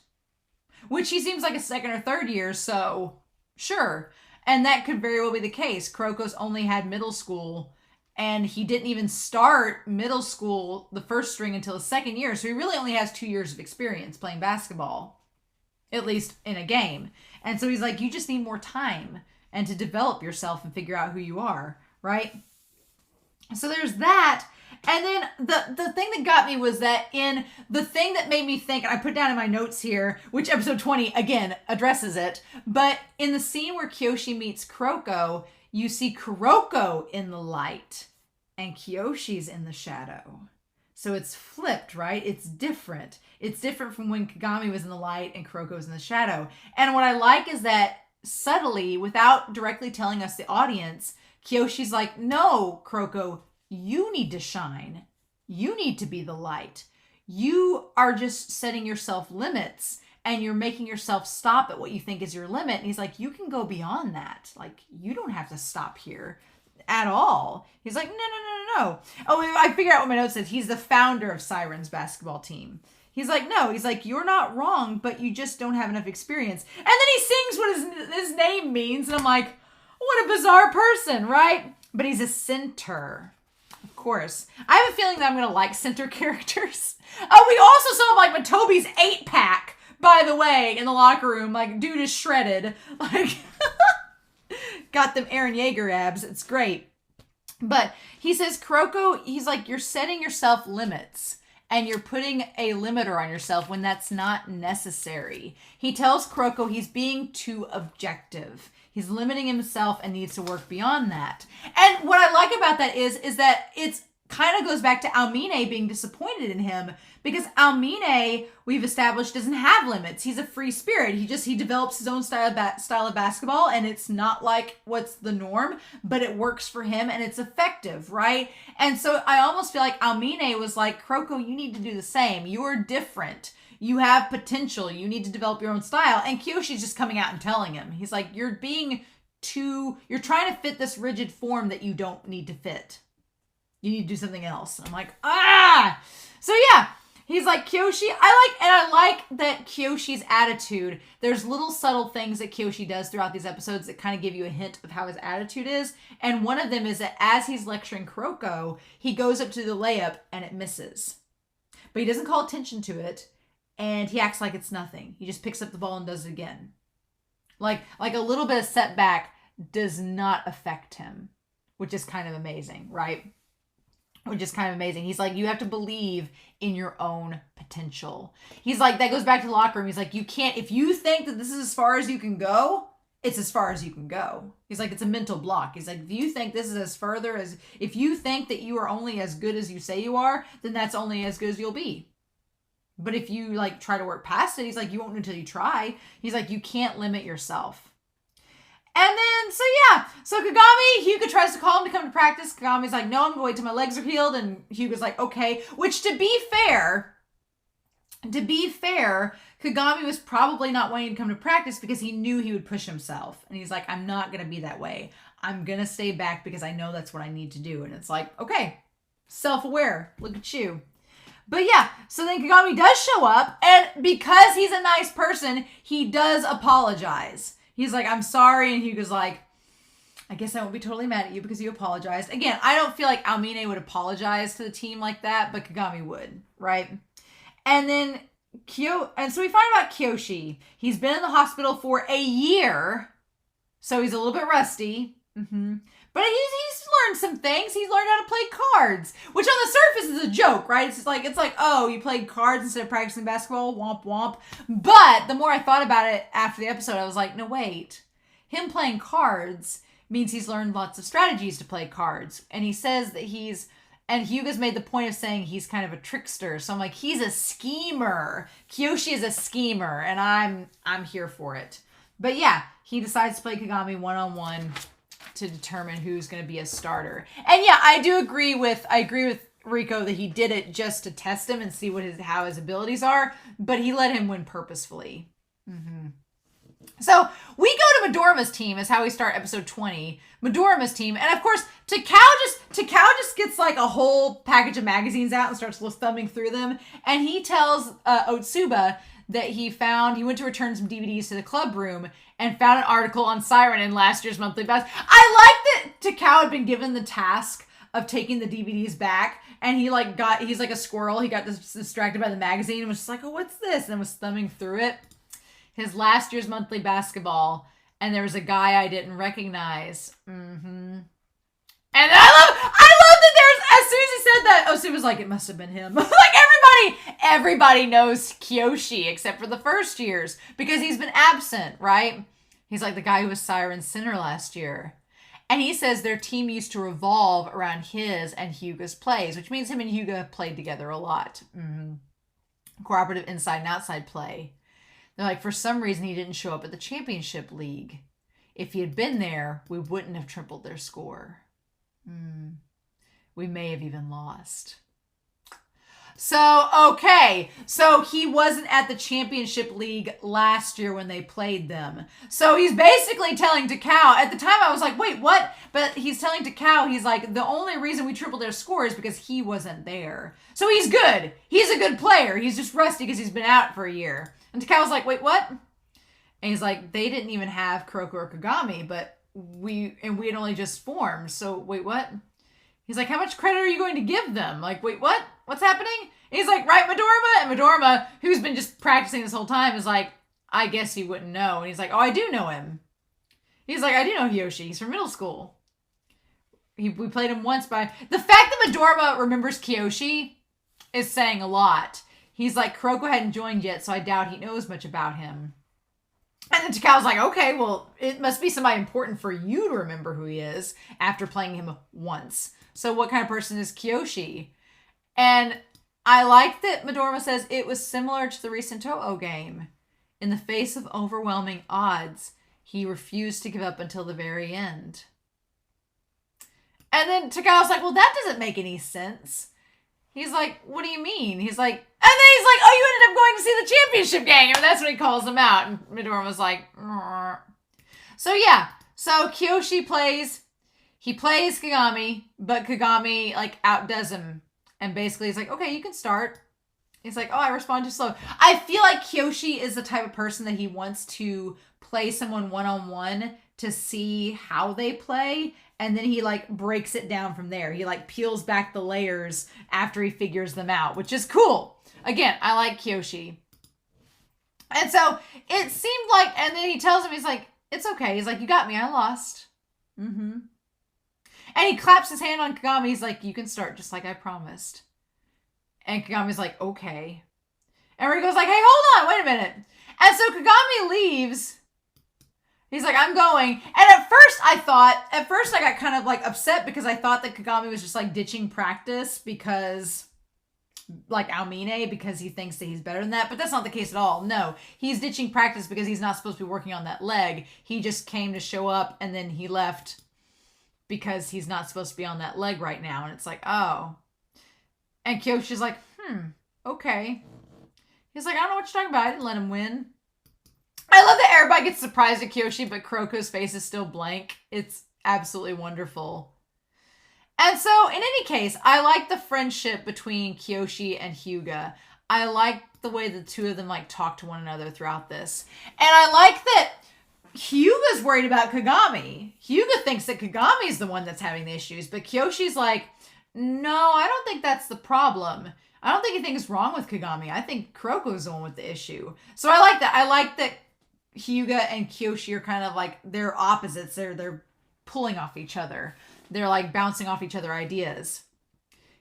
Which he seems like a second or third year, so sure. And that could very well be the case. Kuroko's only had middle school, and he didn't even start middle school, the first string, until his second year. So he really only has 2 years of experience playing basketball, at least in a game. And so he's like, you just need more time and to develop yourself and figure out who you are, right? So there's that. And then the thing that got me was that in the thing that made me think, and I put down in my notes here, which episode 20, again, addresses it, but in the scene where KIYOSHI meets Kuroko, you see Kuroko in the light and KIYOSHI's in the shadow. So it's flipped, right? It's different. It's different from when Kagami was in the light and Kuroko was in the shadow. And what I like is that subtly, without directly telling us the audience, KIYOSHI's like, no, Kuroko, you need to shine. You need to be the light. You are just setting yourself limits and you're making yourself stop at what you think is your limit. And he's like, you can go beyond that. Like, you don't have to stop here at all. He's like, no. Oh, I figured out what my note says. He's the founder of Siren's basketball team. He's like, no. He's like, you're not wrong, but you just don't have enough experience. And then he sings what his name means. And I'm like, what a bizarre person, right? But he's a center. Of course. I have a feeling that I'm going to like center characters. Oh, we also saw like Matobi's 8-pack, by the way, in the locker room. Like, dude is shredded. Like, got them Eren Yeager abs. It's great. But he says, Kuroko, he's like, you're setting yourself limits. And you're putting a limiter on yourself when that's not necessary. He tells Kuroko he's being too objective. He's limiting himself and needs to work beyond that. And what I like about that is that it's kind of goes back to Almine being disappointed in him, because Almine, we've established, doesn't have limits. He's a free spirit. He develops his own style of basketball, and it's not like what's the norm, but it works for him and it's effective, right? And so I almost feel like Almine was like, Kuroko, you need to do the same. You're different. You have potential. You need to develop your own style. And KIYOSHI's just coming out and telling him. He's like, you're trying to fit this rigid form that you don't need to fit. You need to do something else. I'm like, ah! So yeah, he's like, KIYOSHI, I like that KIYOSHI's attitude. There's little subtle things that KIYOSHI does throughout these episodes that kind of give you a hint of how his attitude is. And one of them is that as he's lecturing Kuroko, he goes up to the layup and it misses. But he doesn't call attention to it. And he acts like it's nothing. He just picks up the ball and does it again. Like a little bit of setback does not affect him, which is kind of amazing, right? Which is kind of amazing. He's like, you have to believe in your own potential. He's like, that goes back to the locker room. He's like, you can't, if you think that this is as far as you can go, it's as far as you can go. He's like, it's a mental block. He's like, if you think this is if you think that you are only as good as you say you are, then that's only as good as you'll be. But if you like try to work past it, he's like, you won't until you try. He's like, you can't limit yourself. And then, so Kagami, Hyuga tries to call him to come to practice. Kagami's like, no, I'm going to wait till my legs are healed. And Hyuga's like, okay. Which, to be fair, Kagami was probably not wanting to come to practice because he knew he would push himself. And he's like, I'm not going to be that way. I'm going to stay back because I know that's what I need to do. And it's like, okay, self-aware. Look at you. But yeah, so then Kagami does show up, and because he's a nice person, he does apologize. He's like, I'm sorry, and Hyuga's like, I guess I won't be totally mad at you because you apologized. Again, I don't feel like Almine would apologize to the team like that, but Kagami would, right? And then and so we find out about KIYOSHI. He's been in the hospital for a year, so he's a little bit rusty. But But he's learned some things. He's learned how to play cards, which on the surface is a joke, right? It's like, oh, you played cards instead of practicing basketball, womp womp. But the more I thought about it after the episode, I was like, no, wait. Him playing cards means he's learned lots of strategies to play cards. And he says that and Hyuga's made the point of saying he's kind of a trickster. So I'm like, he's a schemer. Kiyoshi is a schemer, and I'm here for it. But yeah, he decides to play Kagami one-on-one to determine who's going to be a starter. And yeah, I agree with Rico that he did it just to test him and see how his abilities are, but he let him win purposefully. So we go to Midorima's team is how we start episode 20. Midorima's team, and of course Takao just gets like a whole package of magazines out and starts thumbing through them, and he tells Otsuba that he went to return some DVDs to the club room and found an article on Siren in last year's monthly best. I like that Takao had been given the task of taking the DVDs back, and he's like a squirrel. He got distracted by the magazine and was just like, oh, what's this? And then was thumbing through it. His last year's monthly basketball, and there was a guy I didn't recognize. And I love that as soon as he said that, Osu was like, it must have been him. Like everybody knows Kiyoshi except for the first years because he's been absent, right? He's like the guy who was Siren's center last year. And he says their team used to revolve around his and Hyuga's plays, which means him and Hyuga played together a lot. Cooperative inside and outside play. They're like, for some reason, he didn't show up at the championship league. If he had been there, we wouldn't have tripled their score. We may have even lost. So, okay. So he wasn't at the championship league last year when they played them. So he's basically telling Takao, at the time I was like, wait, what? But he's telling Takao, he's like, the only reason we tripled their score is because he wasn't there. So he's good. He's a good player. He's just rusty because he's been out for a year. And Takao's like, wait, what? And he's like, they didn't even have Kuroko or Kagami, but we had only just formed. So wait, what? He's like, how much credit are you going to give them? Like, wait, what? What's happening? And he's like, right, Midorima? And Midorima, who's been just practicing this whole time, is like, I guess you wouldn't know. And he's like, oh, I do know him. He's like, I do know Hiyoshi. He's from middle school. We played him once by... The fact that Midorima remembers Kiyoshi is saying a lot. He's like, Kuroko hadn't joined yet, so I doubt he knows much about him. And then Takao's like, okay, well, it must be somebody important for you to remember who he is after playing him once. So what kind of person is Kiyoshi? And I like that Midorima says it was similar to the recent Toho game. In the face of overwhelming odds, he refused to give up until the very end. And then Takao's like, well, that doesn't make any sense. He's like, what do you mean? He's like, and then he's like, oh, you ended up going to see the championship game. And that's when he calls him out. And Midorima's like, Rrr. So yeah. So Kiyoshi plays Kagami, but Kagami like outdoes him. And basically he's like, okay, you can start. He's like, oh, I respond too slow. I feel like Kiyoshi is the type of person that he wants to play someone one-on-one to see how they play. And then he like breaks it down from there. He like peels back the layers after he figures them out, which is cool. Again, I like Kiyoshi. And so it seemed like, and then he tells him, he's like, it's okay. He's like, you got me. I lost. And he claps his hand on Kagami. He's like, you can start just like I promised. And Kagami's like, okay. And Riko's like, hey, hold on. Wait a minute. And so Kagami leaves. He's like, I'm going. And at first I got kind of like upset because I thought that Kagami was just like ditching practice because like Aomine, because he thinks that he's better than that. But that's not the case at all. No, he's ditching practice because he's not supposed to be working on that leg. He just came to show up and then he left because he's not supposed to be on that leg right now. And it's like, oh. And Kyoshi's like, okay. He's like, I don't know what you're talking about. I didn't let him win. I love that everybody gets surprised at Kyoshi, but Kuroko's face is still blank. It's absolutely wonderful. And so, in any case, I like the friendship between Kyoshi and Hyuga. I like the way the two of them like talk to one another throughout this. And I like that Hyuga's worried about Kagami. Hyuga thinks that Kagami's the one that's having the issues, but Kyoshi's like, no, I don't think that's the problem. I don't think anything's wrong with Kagami. I think Kuroko's the one with the issue. So I like that. I like that Hyuga and Kyoshi are kind of like, they're opposites. They're pulling off each other. They're like bouncing off each other ideas.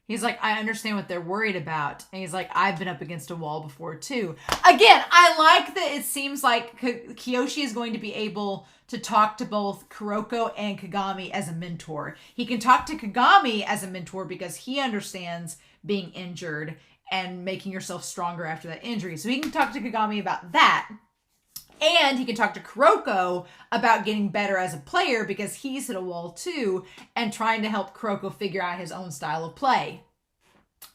He's like, I understand what they're worried about. And he's like, I've been up against a wall before too. Again, I like that it seems like Kiyoshi is going to be able to talk to both Kuroko and Kagami as a mentor. He can talk to Kagami as a mentor because he understands being injured and making yourself stronger after that injury. So he can talk to Kagami about that. And he can talk to Kuroko about getting better as a player because he's hit a wall too and trying to help Kuroko figure out his own style of play.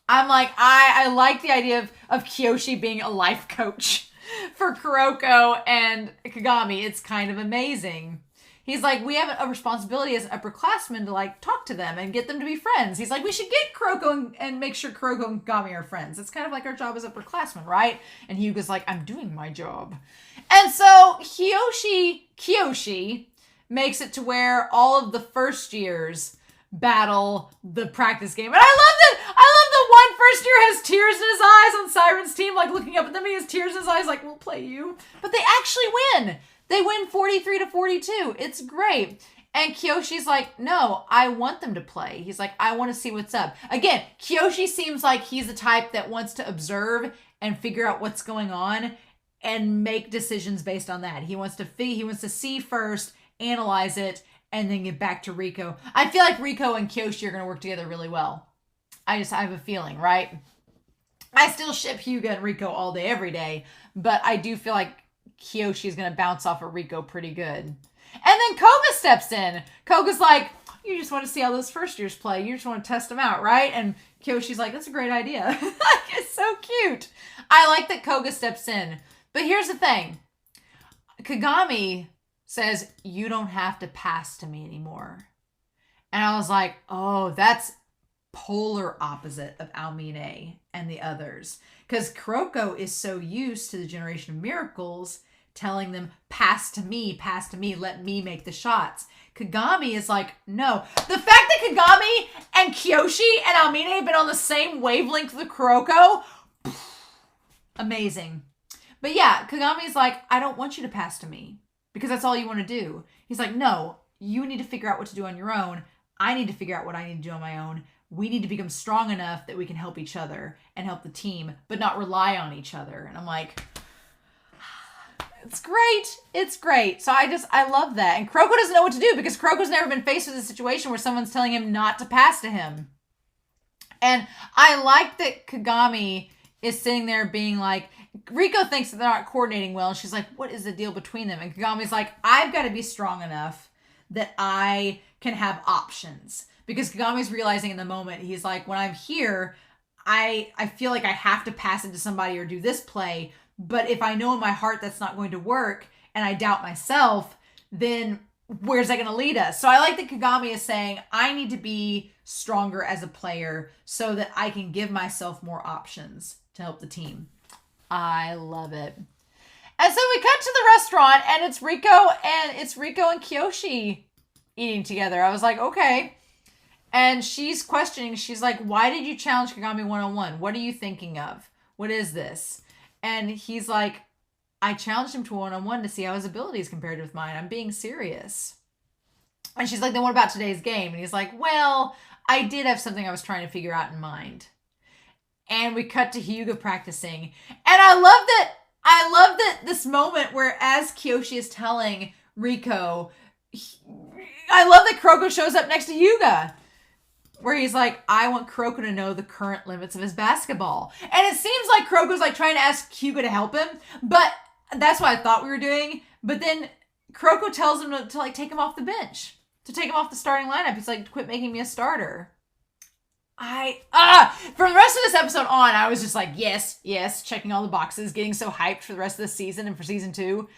I'm like, I like the idea of Kiyoshi being a life coach for Kuroko and Kagami. It's kind of amazing. He's like, we have a responsibility as upperclassmen to like talk to them and get them to be friends. He's like, we should get Kuroko and make sure Kuroko and Kagami are friends. It's kind of like our job as upperclassmen, right? And Hyuga's like, I'm doing my job. And so Kiyoshi makes it to where all of the first years battle the practice game. And I love that one first year has tears in his eyes on Siren's team, like looking up at them. He has tears in his eyes, like, we'll play you. But they actually win. They win 43-42. It's great. And Kiyoshi's like, no, I want them to play. He's like, I want to see what's up. Again, Kiyoshi seems like he's the type that wants to observe and figure out what's going on and make decisions based on that. He wants to see first, analyze it, and then get back to Riko. I feel like Riko and Kiyoshi are going to work together really well. I have a feeling, right? I still ship Hyuga and Riko all day, every day, but I do feel like Kiyoshi is going to bounce off of Riko pretty good. And then Koga steps in. Koga's like, you just want to see how those first years play. You just want to test them out, right? And Kiyoshi's like, that's a great idea. It's so cute. I like that Koga steps in. But here's the thing. Kagami says, you don't have to pass to me anymore. And I was like, oh, that's polar opposite of Almine and the others. Because Kuroko is so used to the Generation of Miracles telling them, pass to me, let me make the shots. Kagami is like, no. The fact that Kagami and Kiyoshi and Almine have been on the same wavelength with Kuroko, amazing. But yeah, Kagami's like, I don't want you to pass to me because that's all you want to do. He's like, no, you need to figure out what to do on your own. I need to figure out what I need to do on my own. We need to become strong enough that we can help each other and help the team, but not rely on each other. And I'm like, it's great. It's great. So I love that. And Kuroko doesn't know what to do because Kuroko's never been faced with a situation where someone's telling him not to pass to him. And I like that Kagami is sitting there being like, Riko thinks that they're not coordinating well. And she's like, what is the deal between them? And Kagami's like, I've got to be strong enough that I can have options. Because Kagami's realizing in the moment, he's like, when I'm here, I feel like I have to pass it to somebody or do this play. But if I know in my heart that's not going to work and I doubt myself, then where's that going to lead us? So I like that Kagami is saying, I need to be stronger as a player so that I can give myself more options to help the team. I love it. And so we cut to the restaurant and it's Riko and Kiyoshi eating together. I was like, okay. And she's questioning. She's like, why did you challenge Kagami one-on-one? What are you thinking of? What is this? And he's like, I challenged him to one-on-one to see how his abilities compared with mine. I'm being serious. And she's like, then what about today's game? And he's like, well, I did have something I was trying to figure out in mind. And we cut to Hyuga practicing. And I love that this moment where as Kiyoshi is telling Riko, I love that Kuroko shows up next to Hyuga. Where he's like, I want Kuroko to know the current limits of his basketball. And it seems like Kuroko's like trying to ask Hyuga to help him. But that's what I thought we were doing. But then Kuroko tells him to like take him off the bench. To take him off the starting lineup. He's like, quit making me a starter. For the rest of this episode on, I was just like, yes, checking all the boxes, getting so hyped for the rest of the season and for season 2.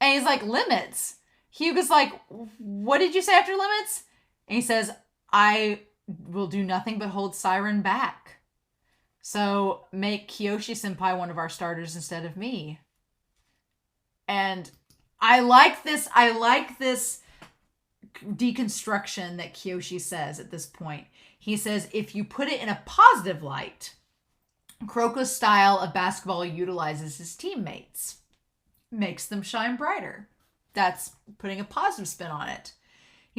And he's like, limits. Hyuga's like, what did you say after limits? And he says, I will do nothing but hold Siren back. So make Kiyoshi Senpai one of our starters instead of me. And I like this deconstruction that Kiyoshi says at this point. He says, if you put it in a positive light, Kuroko's style of basketball utilizes his teammates, makes them shine brighter. That's putting a positive spin on it.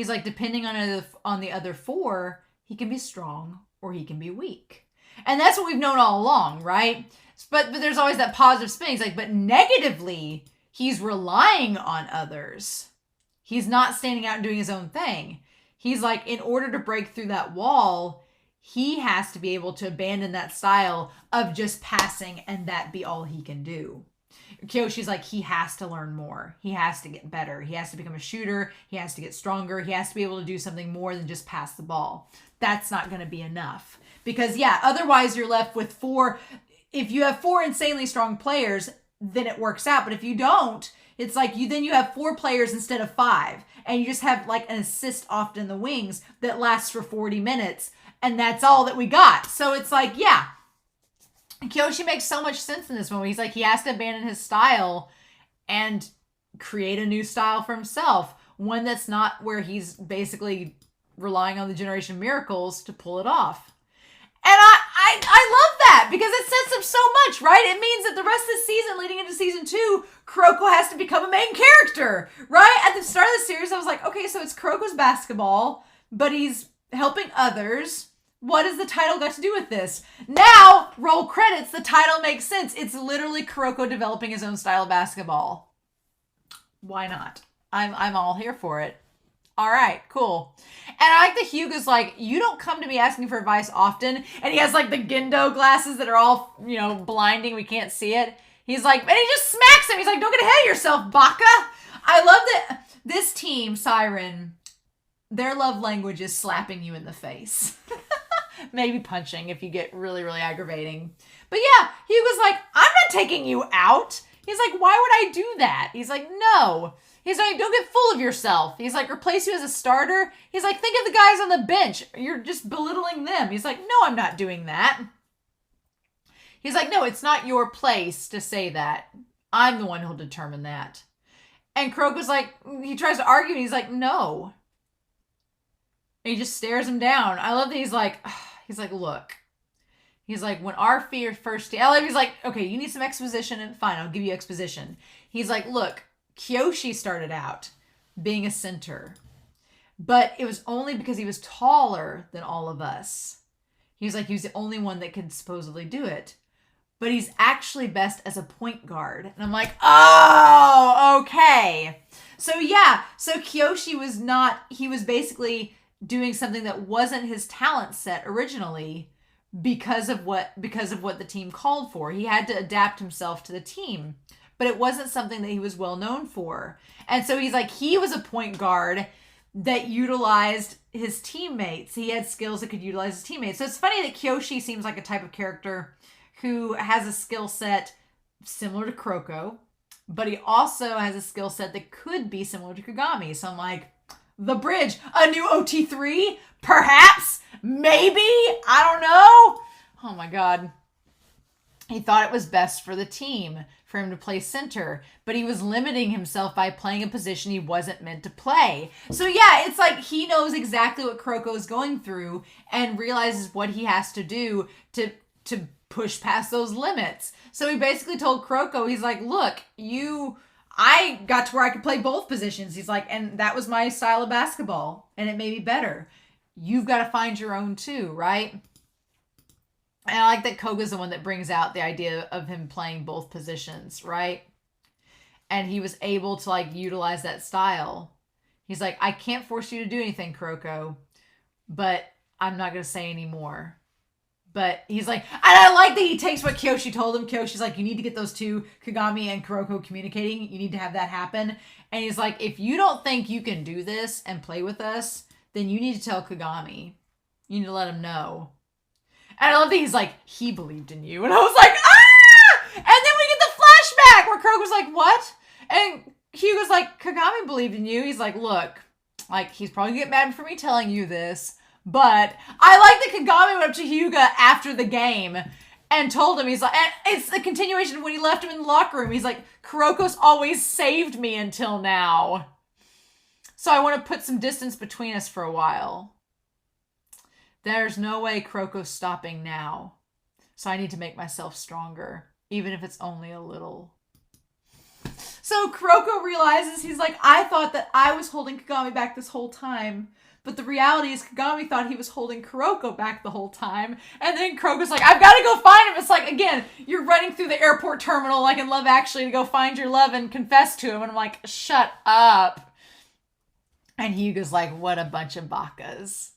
He's like, depending on the other four, he can be strong or he can be weak. And that's what we've known all along, right? But there's always that positive spin. He's like, but negatively, he's relying on others. He's not standing out and doing his own thing. He's like, in order to break through that wall, he has to be able to abandon that style of just passing and that be all he can do. Kiyoshi's like, he has to learn more. He has to get better. He has to become a shooter. He has to get stronger. He has to be able to do something more than just pass the ball. That's not going to be enough. Because, yeah, otherwise you're left with four. If you have four insanely strong players, then it works out. But if you don't, it's like you have four players instead of five. And you just have like an assist off in the wings that lasts for 40 minutes. And that's all that we got. So it's like, yeah. Kiyoshi makes so much sense in this moment. He's like, he has to abandon his style and create a new style for himself. One that's not where he's basically relying on the Generation Miracles to pull it off. And I love that because it sets up so much, right? It means that the rest of the season leading into season 2, Kuroko has to become a main character, right? At the start of the series, I was like, okay, so it's Kuroko's basketball, but he's helping others. What has the title got to do with this? Now, roll credits, the title makes sense. It's literally Kuroko developing his own style of basketball. Why not? I'm all here for it. All right, cool. And I like that Hyuga's like, you don't come to me asking for advice often. And he has like the Gendo glasses that are all, blinding. We can't see it. He's like, and he just smacks him. He's like, don't get ahead of yourself, Baka. I love that this team, Siren, their love language is slapping you in the face. Maybe punching if you get really, really aggravating. But yeah, Hyuga's like, I'm not taking you out. He's like, why would I do that? He's like, no. He's like, don't get full of yourself. He's like, replace you as a starter. He's like, think of the guys on the bench. You're just belittling them. He's like, no, I'm not doing that. He's like, no, it's not your place to say that. I'm the one who'll determine that. And Kuroko's like, he tries to argue and he's like, no. And he just stares him down. I love that he's like, look. He's like, when our fear first, he's like, okay, you need some exposition and fine, I'll give you exposition. He's like, look, Kiyoshi started out being a center, but it was only because he was taller than all of us. He was like, he was the only one that could supposedly do it, but he's actually best as a point guard. And I'm like, oh, okay. So yeah, so Kiyoshi he was basically doing something that wasn't his talent set originally because of what the team called for. He had to adapt himself to the team, but it wasn't something that he was well known for. And so he's like, he was a point guard that utilized his teammates. He had skills that could utilize his teammates. So it's funny that Kiyoshi seems like a type of character who has a skill set similar to Kuroko, but he also has a skill set that could be similar to Kagami. So I'm like, the bridge, a new OT3, perhaps, maybe, I don't know. Oh my God. He thought it was best for the team for him to play center, but he was limiting himself by playing a position he wasn't meant to play. So yeah, it's like he knows exactly what Kuroko is going through and realizes what he has to do to push past those limits. So he basically told Kuroko, he's like, look, I got to where I could play both positions. He's like, and that was my style of basketball, and it made me better. You've got to find your own too, right? And I like that Koga's the one that brings out the idea of him playing both positions, right? And he was able to like utilize that style. He's like, I can't force you to do anything, Kuroko, but I'm not going to say any more. But he's like, and I like that he takes what Kiyoshi told him. Kiyoshi's like, you need to get those two, Kagami and Kuroko, communicating. You need to have that happen. And he's like, if you don't think you can do this and play with us, then you need to tell Kagami. You need to let him know. And I love that he's like, he believed in you. And I was like, ah! And then we get the flashback where Kuroko's like, what? And Hugo's like, Kagami believed in you. He's like, look, like, he's probably gonna get mad for me telling you this. But I like that Kagami went up to Hyuga after the game and told him, he's like, and it's the continuation of when he left him in the locker room. He's like, Kuroko's always saved me until now. So I want to put some distance between us for a while. There's no way Kuroko's stopping now. So I need to make myself stronger, even if it's only a little. So Kuroko realizes, he's like, I thought that I was holding Kagami back this whole time. But the reality is Kagami thought he was holding Kuroko back the whole time. And then Kuroko's like, I've got to go find him. It's like, again, you're running through the airport terminal like in Love Actually to go find your love and confess to him. And I'm like, shut up. And Hyuga's like, what a bunch of bakas.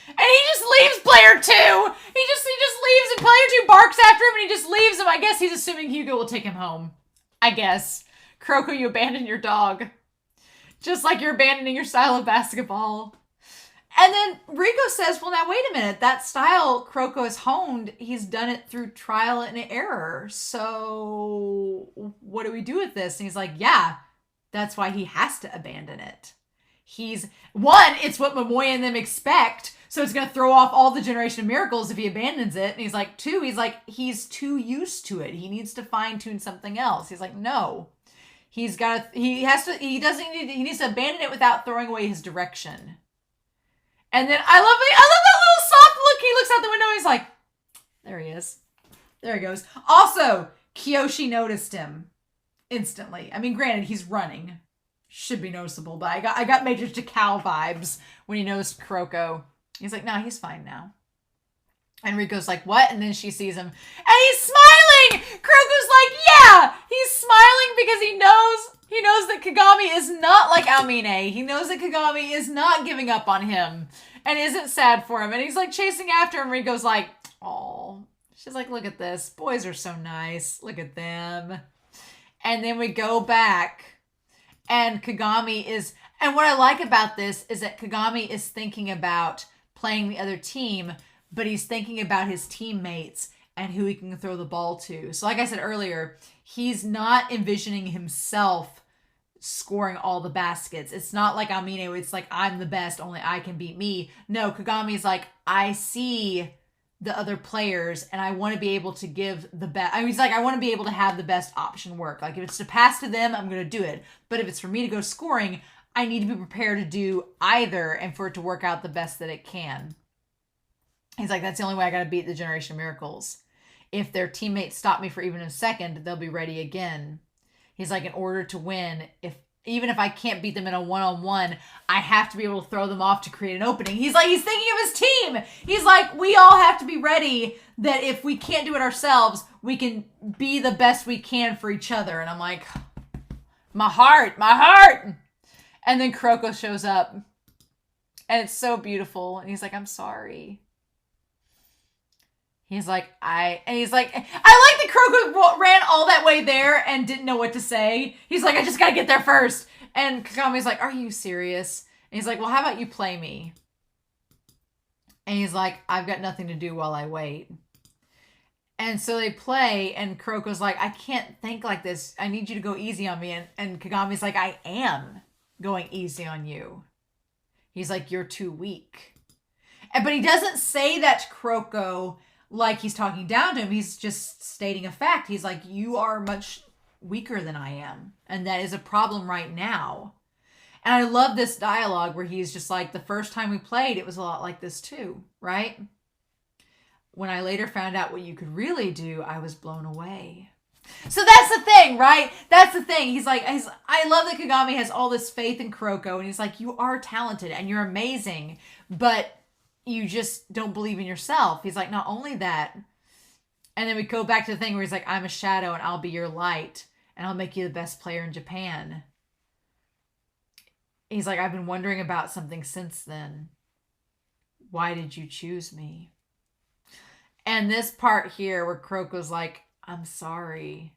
And he just leaves player 2. He just leaves, and player 2 barks after him and he just leaves him. I guess he's assuming Hyuga will take him home. I guess. Kuroko, you abandoned your dog. Just like you're abandoning your style of basketball. And then Riko says, well, now, wait a minute. That style Kuroko has honed, he's done it through trial and error. So what do we do with this? And he's like, yeah, that's why he has to abandon it. It's what Momoya and them expect. So it's going to throw off all the Generation of Miracles if he abandons it. And he's like, he's too used to it. He needs to fine tune something else. He's like, no, he needs to abandon it without throwing away his direction. And then I love that little soft look. He looks out the window and he's like, there he is. There he goes. Also, Kiyoshi noticed him instantly. I mean, granted, he's running. Should be noticeable, but I got Major Takao vibes when he noticed Kuroko. He's like, no, he's fine now. And Riko's like, what? And then she sees him. And he's smiling! Kuroko's like, yeah! He's smiling because he knows that Kagami is not like Almine. He knows that Kagami is not giving up on him. And isn't sad for him. And he's like chasing after him. Riko's like, oh. She's like, look at this. Boys are so nice. Look at them. And then we go back. And Kagami is... And what I like about this is that Kagami is thinking about playing the other team, but he's thinking about his teammates and who he can throw the ball to. So like I said earlier, he's not envisioning himself scoring all the baskets. It's not like Amine, where it's like, I'm the best, only I can beat me. No, Kagami's like, I see the other players and I want to be able to give the best. I mean, he's like, I want to be able to have the best option work. Like if it's to pass to them, I'm going to do it. But if it's for me to go scoring, I need to be prepared to do either and for it to work out the best that it can. He's like, that's the only way I got to beat the Generation of Miracles. If their teammates stop me for even a second, they'll be ready again. He's like, in order to win, even if I can't beat them in a one-on-one, I have to be able to throw them off to create an opening. He's like, he's thinking of his team. He's like, we all have to be ready that if we can't do it ourselves, we can be the best we can for each other. And I'm like, my heart. And then Kuroko shows up. And it's so beautiful. And he's like, I'm sorry. He's like, I like that Kuroko ran all that way there and didn't know what to say. He's like, I just gotta get there first. And Kagami's like, are you serious? And he's like, well, how about you play me? And he's like, I've got nothing to do while I wait. And so they play, and Kuroko's like, I can't think like this. I need you to go easy on me. And Kagami's like, I am going easy on you. He's like, you're too weak. But he doesn't say that to Kuroko like he's talking down to him. He's just stating a fact. He's like, you are much weaker than I am. And that is a problem right now. And I love this dialogue where he's just like, the first time we played, it was a lot like this too, right? When I later found out what you could really do, I was blown away. So that's the thing, right? That's the thing. He's like, I love that Kagami has all this faith in Kuroko. And he's like, you are talented and you're amazing, but you just don't believe in yourself. He's like, not only that. And then we go back to the thing where he's like, I'm a shadow and I'll be your light and I'll make you the best player in Japan. He's like, I've been wondering about something since then. Why did you choose me? And this part here where Kuroko's like, I'm sorry,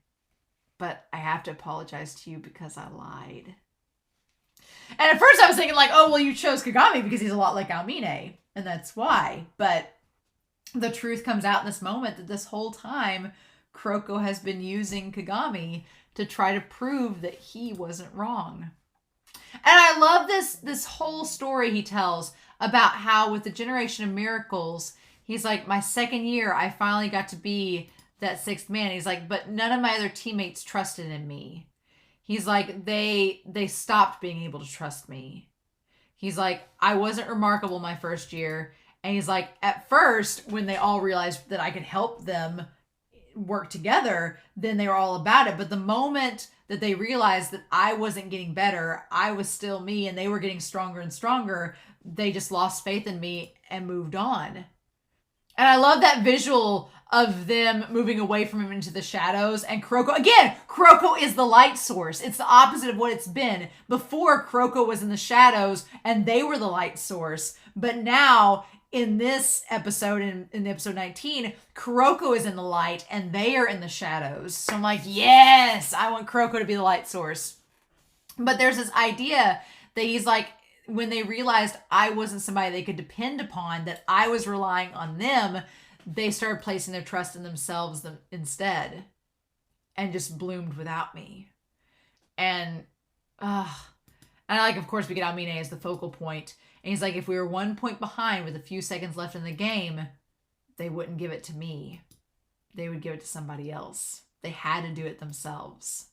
but I have to apologize to you because I lied. And at first I was thinking like, oh, well, you chose Kagami because he's a lot like Almine. And that's why. But the truth comes out in this moment that this whole time, Kuroko has been using Kagami to try to prove that he wasn't wrong. And I love this whole story he tells about how with the Generation of Miracles, he's like, my second year, I finally got to be that sixth man. He's like, but none of my other teammates trusted in me. He's like, they stopped being able to trust me. He's like, I wasn't remarkable my first year. And he's like, at first, when they all realized that I could help them work together, then they were all about it. But the moment that they realized that I wasn't getting better, I was still me, and they were getting stronger and stronger, they just lost faith in me and moved on. And I love that visual of them moving away from him into the shadows. And Kuroko is the light source. It's the opposite of what it's been. Before, Kuroko was in the shadows and they were the light source. But now, in this episode, in episode 19, Kuroko is in the light and they are in the shadows. So I'm like, yes, I want Kuroko to be the light source. But there's this idea that he's like, when they realized I wasn't somebody they could depend upon, that I was relying on them, they started placing their trust in themselves instead and just bloomed without me. And like, of course, we get Amine as the focal point. And he's like, if we were 1 point behind with a few seconds left in the game, they wouldn't give it to me. They would give it to somebody else. They had to do it themselves.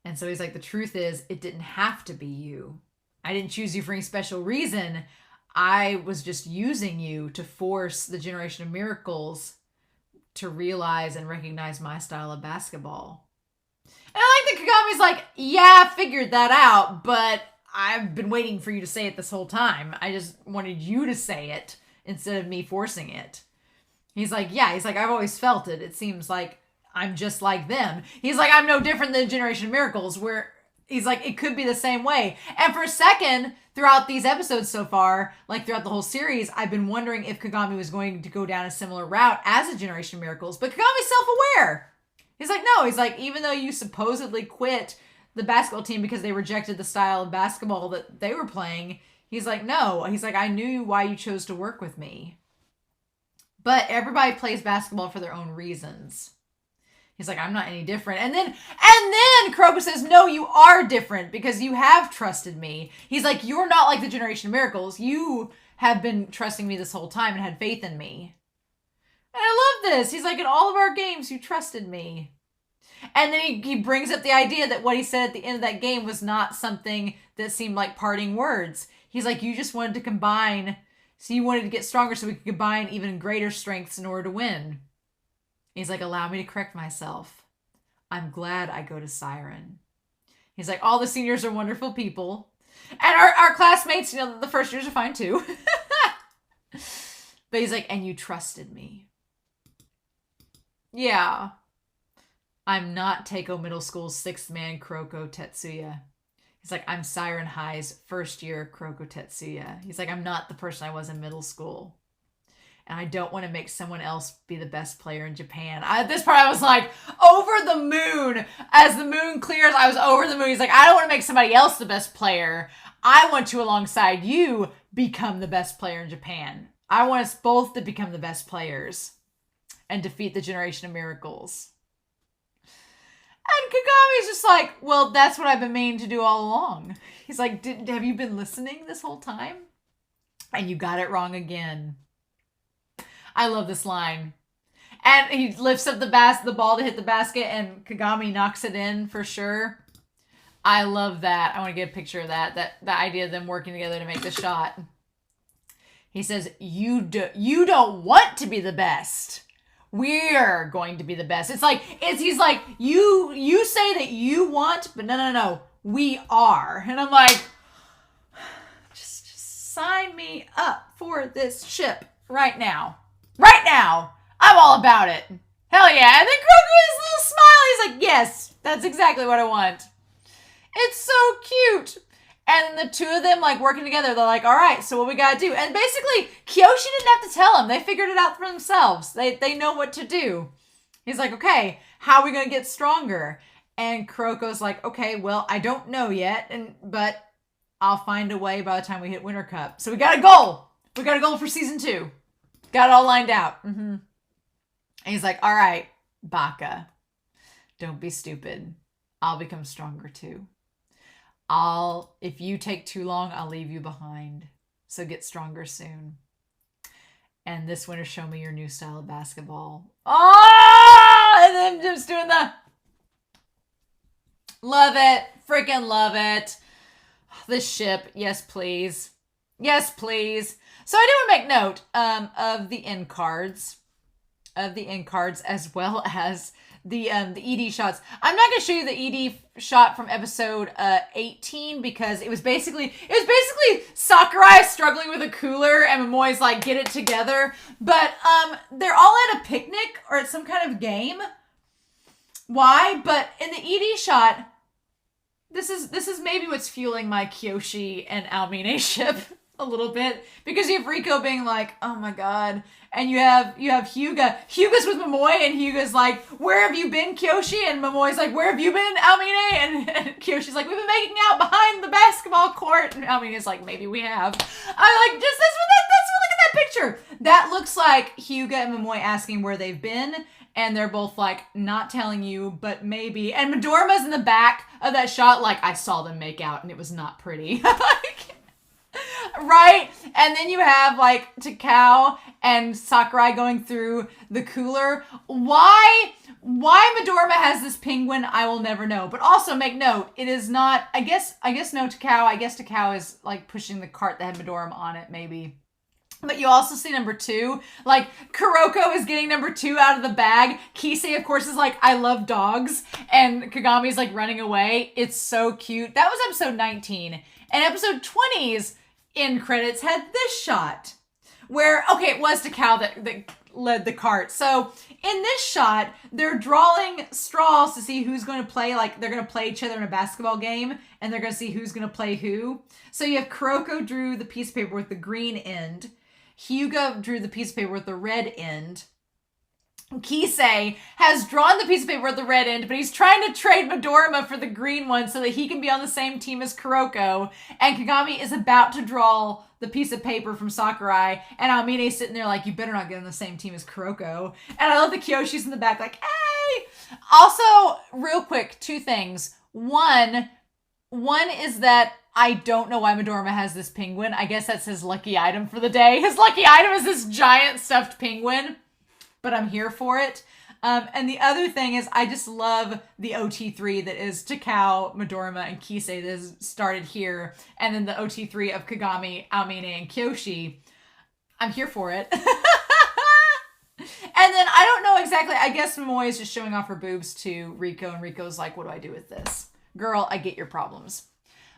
And so he's like, the truth is, it didn't have to be you. I didn't choose you for any special reason. I was just using you to force the Generation of Miracles to realize and recognize my style of basketball. And I like that Kagami's like, yeah, I figured that out, but I've been waiting for you to say it this whole time. I just wanted you to say it instead of me forcing it. He's like, yeah, he's like, I've always felt it. It seems like I'm just like them. He's like, I'm no different than Generation of Miracles, where he's like, it could be the same way. And for a second, throughout these episodes so far, like throughout the whole series, I've been wondering if Kagami was going to go down a similar route as a Generation of Miracles. But Kagami's self-aware. He's like, no. He's like, even though you supposedly quit the basketball team because they rejected the style of basketball that they were playing, he's like, no. He's like, I knew why you chose to work with me. But everybody plays basketball for their own reasons. He's like, I'm not any different. And then Kuroko says, no, you are different because you have trusted me. He's like, you're not like the Generation of Miracles. You have been trusting me this whole time and had faith in me. And I love this. He's like, in all of our games, you trusted me. And then he brings up the idea that what he said at the end of that game was not something that seemed like parting words. He's like, you just wanted to combine. So you wanted to get stronger so we could combine even greater strengths in order to win. He's like, allow me to correct myself. I'm glad I go to Siren. He's like, all the seniors are wonderful people. And our classmates, you know, the first years are fine too. But he's like, and you trusted me. Yeah. I'm not Teiko Middle School's sixth man Kuroko Tetsuya. He's like, I'm Siren High's first year Kuroko Tetsuya. He's like, I'm not the person I was in middle school. And I don't want to make someone else be the best player in Japan. At this part, I was like, over the moon. As the moon clears, I was over the moon. He's like, I don't want to make somebody else the best player. I want to, alongside you, become the best player in Japan. I want us both to become the best players and defeat the Generation of Miracles. And Kagami's just like, well, that's what I've been meaning to do all along. He's like, have you been listening this whole time? And you got it wrong again. I love this line. And he lifts up the ball to hit the basket, and Kagami knocks it in for sure. I love that. I want to get a picture of that. The idea of them working together to make the shot. He says, you don't want to be the best. We're going to be the best. He's like, you say that you want, but no. We are. And I'm like, just sign me up for this ship right now. Right now. I'm all about it. Hell yeah. And then Kuroko with his little smile. He's like, yes, that's exactly what I want. It's so cute. And the two of them like working together, they're like, all right, so what we got to do? And basically, KIYOSHI didn't have to tell them. They figured it out for themselves. They know what to do. He's like, okay, how are we going to get stronger? And Kuroko's like, okay, well, I don't know yet, but I'll find a way by the time we hit Winter Cup. So we got a goal. We got a goal for season 2. Got it all lined out. Mm-hmm. And he's like, all right, Baka, don't be stupid. I'll become stronger too. If you take too long, I'll leave you behind. So get stronger soon. And this winter, show me your new style of basketball. Oh! And then just doing the... Love it. Freaking love it. This ship. Yes, please. Yes, please. So I do want to make note of the end cards. of the end cards as well as the ED shots. I'm not going to show you the ED shot from episode 18 because it was basically Sakurai struggling with a cooler and Momoi's like, get it together. But they're all at a picnic or at some kind of game. Why? But in the ED shot, this is maybe what's fueling my KIYOSHI and Aomine ship a little bit, because you have Riko being like, oh my god, and you have Hyuga. Hyuga's with Momoi, and Hyuga's like, where have you been, KIYOSHI? And Momoi's like, where have you been, Aomine? And KIYOSHI's like, we've been making out behind the basketball court. And Aomine's like, maybe we have. I'm like, just look at that picture. That looks like Hyuga and Momoi asking where they've been. And they're both like, not telling you, but maybe. And Midorima's in the back of that shot, like, I saw them make out, and it was not pretty. Right? And then you have, like, Takao and Sakurai going through the cooler. Why Midorima has this penguin, I will never know. But also, make note, it is not, I guess no Takao. I guess Takao is, like, pushing the cart that had Midorima on it, maybe. But you also see number 2, like, Kuroko is getting number 2 out of the bag. Kisei, of course, is like, I love dogs. And Kagami's, like, running away. It's so cute. That was episode 19. And episode 20's end credits had this shot. Where, okay, it was Takao that led the cart. So, in this shot, they're drawing straws to see who's going to play, like, they're going to play each other in a basketball game. And they're going to see who's going to play who. So you have Kuroko drew the piece of paper with the green end. Hyuga drew the piece of paper with the red end. Kisei has drawn the piece of paper with the red end, but he's trying to trade Midorima for the green one so that he can be on the same team as Kuroko. And Kagami is about to draw the piece of paper from Sakurai, and Aomine's sitting there like, you better not get on the same team as Kuroko. And I love the KIYOSHI's in the back like, hey! Also, real quick, 2 things. One is that I don't know why Midorima has this penguin. I guess that's his lucky item for the day. His lucky item is this giant stuffed penguin, but I'm here for it. And the other thing is I just love the OT3 that is Takao, Midorima, and Kisei that has started here. And then the OT3 of Kagami, Aomine, and KIYOSHI. I'm here for it. And then I don't know exactly. I guess Momoi is just showing off her boobs to Riko. And Riko's like, what do I do with this? Girl, I get your problems.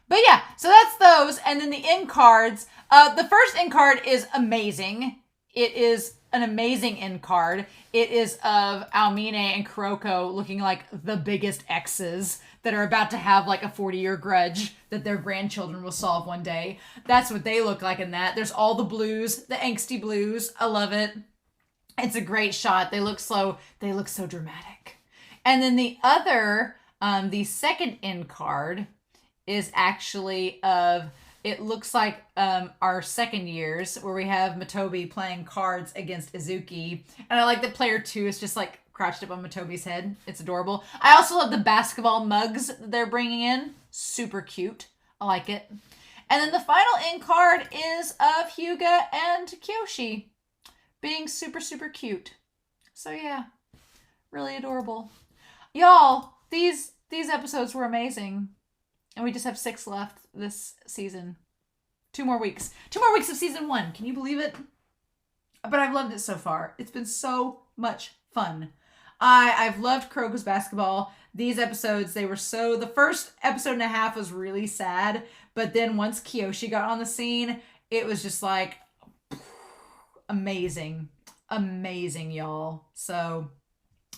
But yeah, so that's those. And then the end cards. The first end card is amazing. It is an amazing end card. It is of Aomine and Kuroko looking like the biggest exes that are about to have like a 40-year grudge that their grandchildren will solve one day. That's what they look like in that. There's all the blues, the angsty blues. I love it. It's a great shot. They look so dramatic. And then the other, the second end card is actually of, it looks like our second years where we have Matobi playing cards against Izuki. And I like that player 2 is just like crouched up on Matobi's head. It's adorable. I also love the basketball mugs that they're bringing in. Super cute. I like it. And then the final end card is of Hyuga and KIYOSHI being super, super cute. So yeah, really adorable. Y'all, these episodes were amazing. And we just have 6 left this season. 2 more weeks. 2 more weeks of season 1. Can you believe it? But I've loved it so far. It's been so much fun. I've loved Kuroko's basketball. These episodes, they were so... The first episode and a half was really sad. But then once KIYOSHI got on the scene, it was just like... amazing. Amazing, y'all. So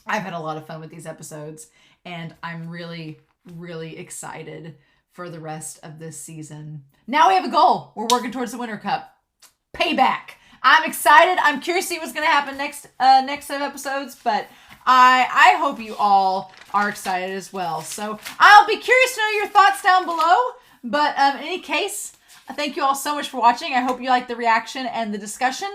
I've had a lot of fun with these episodes. And I'm really, really excited for the rest of this season. Now we have a goal. We're working towards the Winter Cup. Payback. I'm excited. I'm curious to see what's going to happen next set of episodes, but I hope you all are excited as well. So I'll be curious to know your thoughts down below, but in any case, thank you all so much for watching. I hope you liked the reaction and the discussion.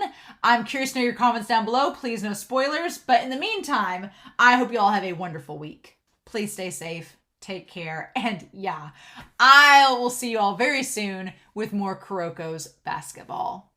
I'm curious to know your comments down below. Please no spoilers, but in the meantime, I hope you all have a wonderful week. Please stay safe. Take care. And yeah, I will see you all very soon with more Kuroko's basketball.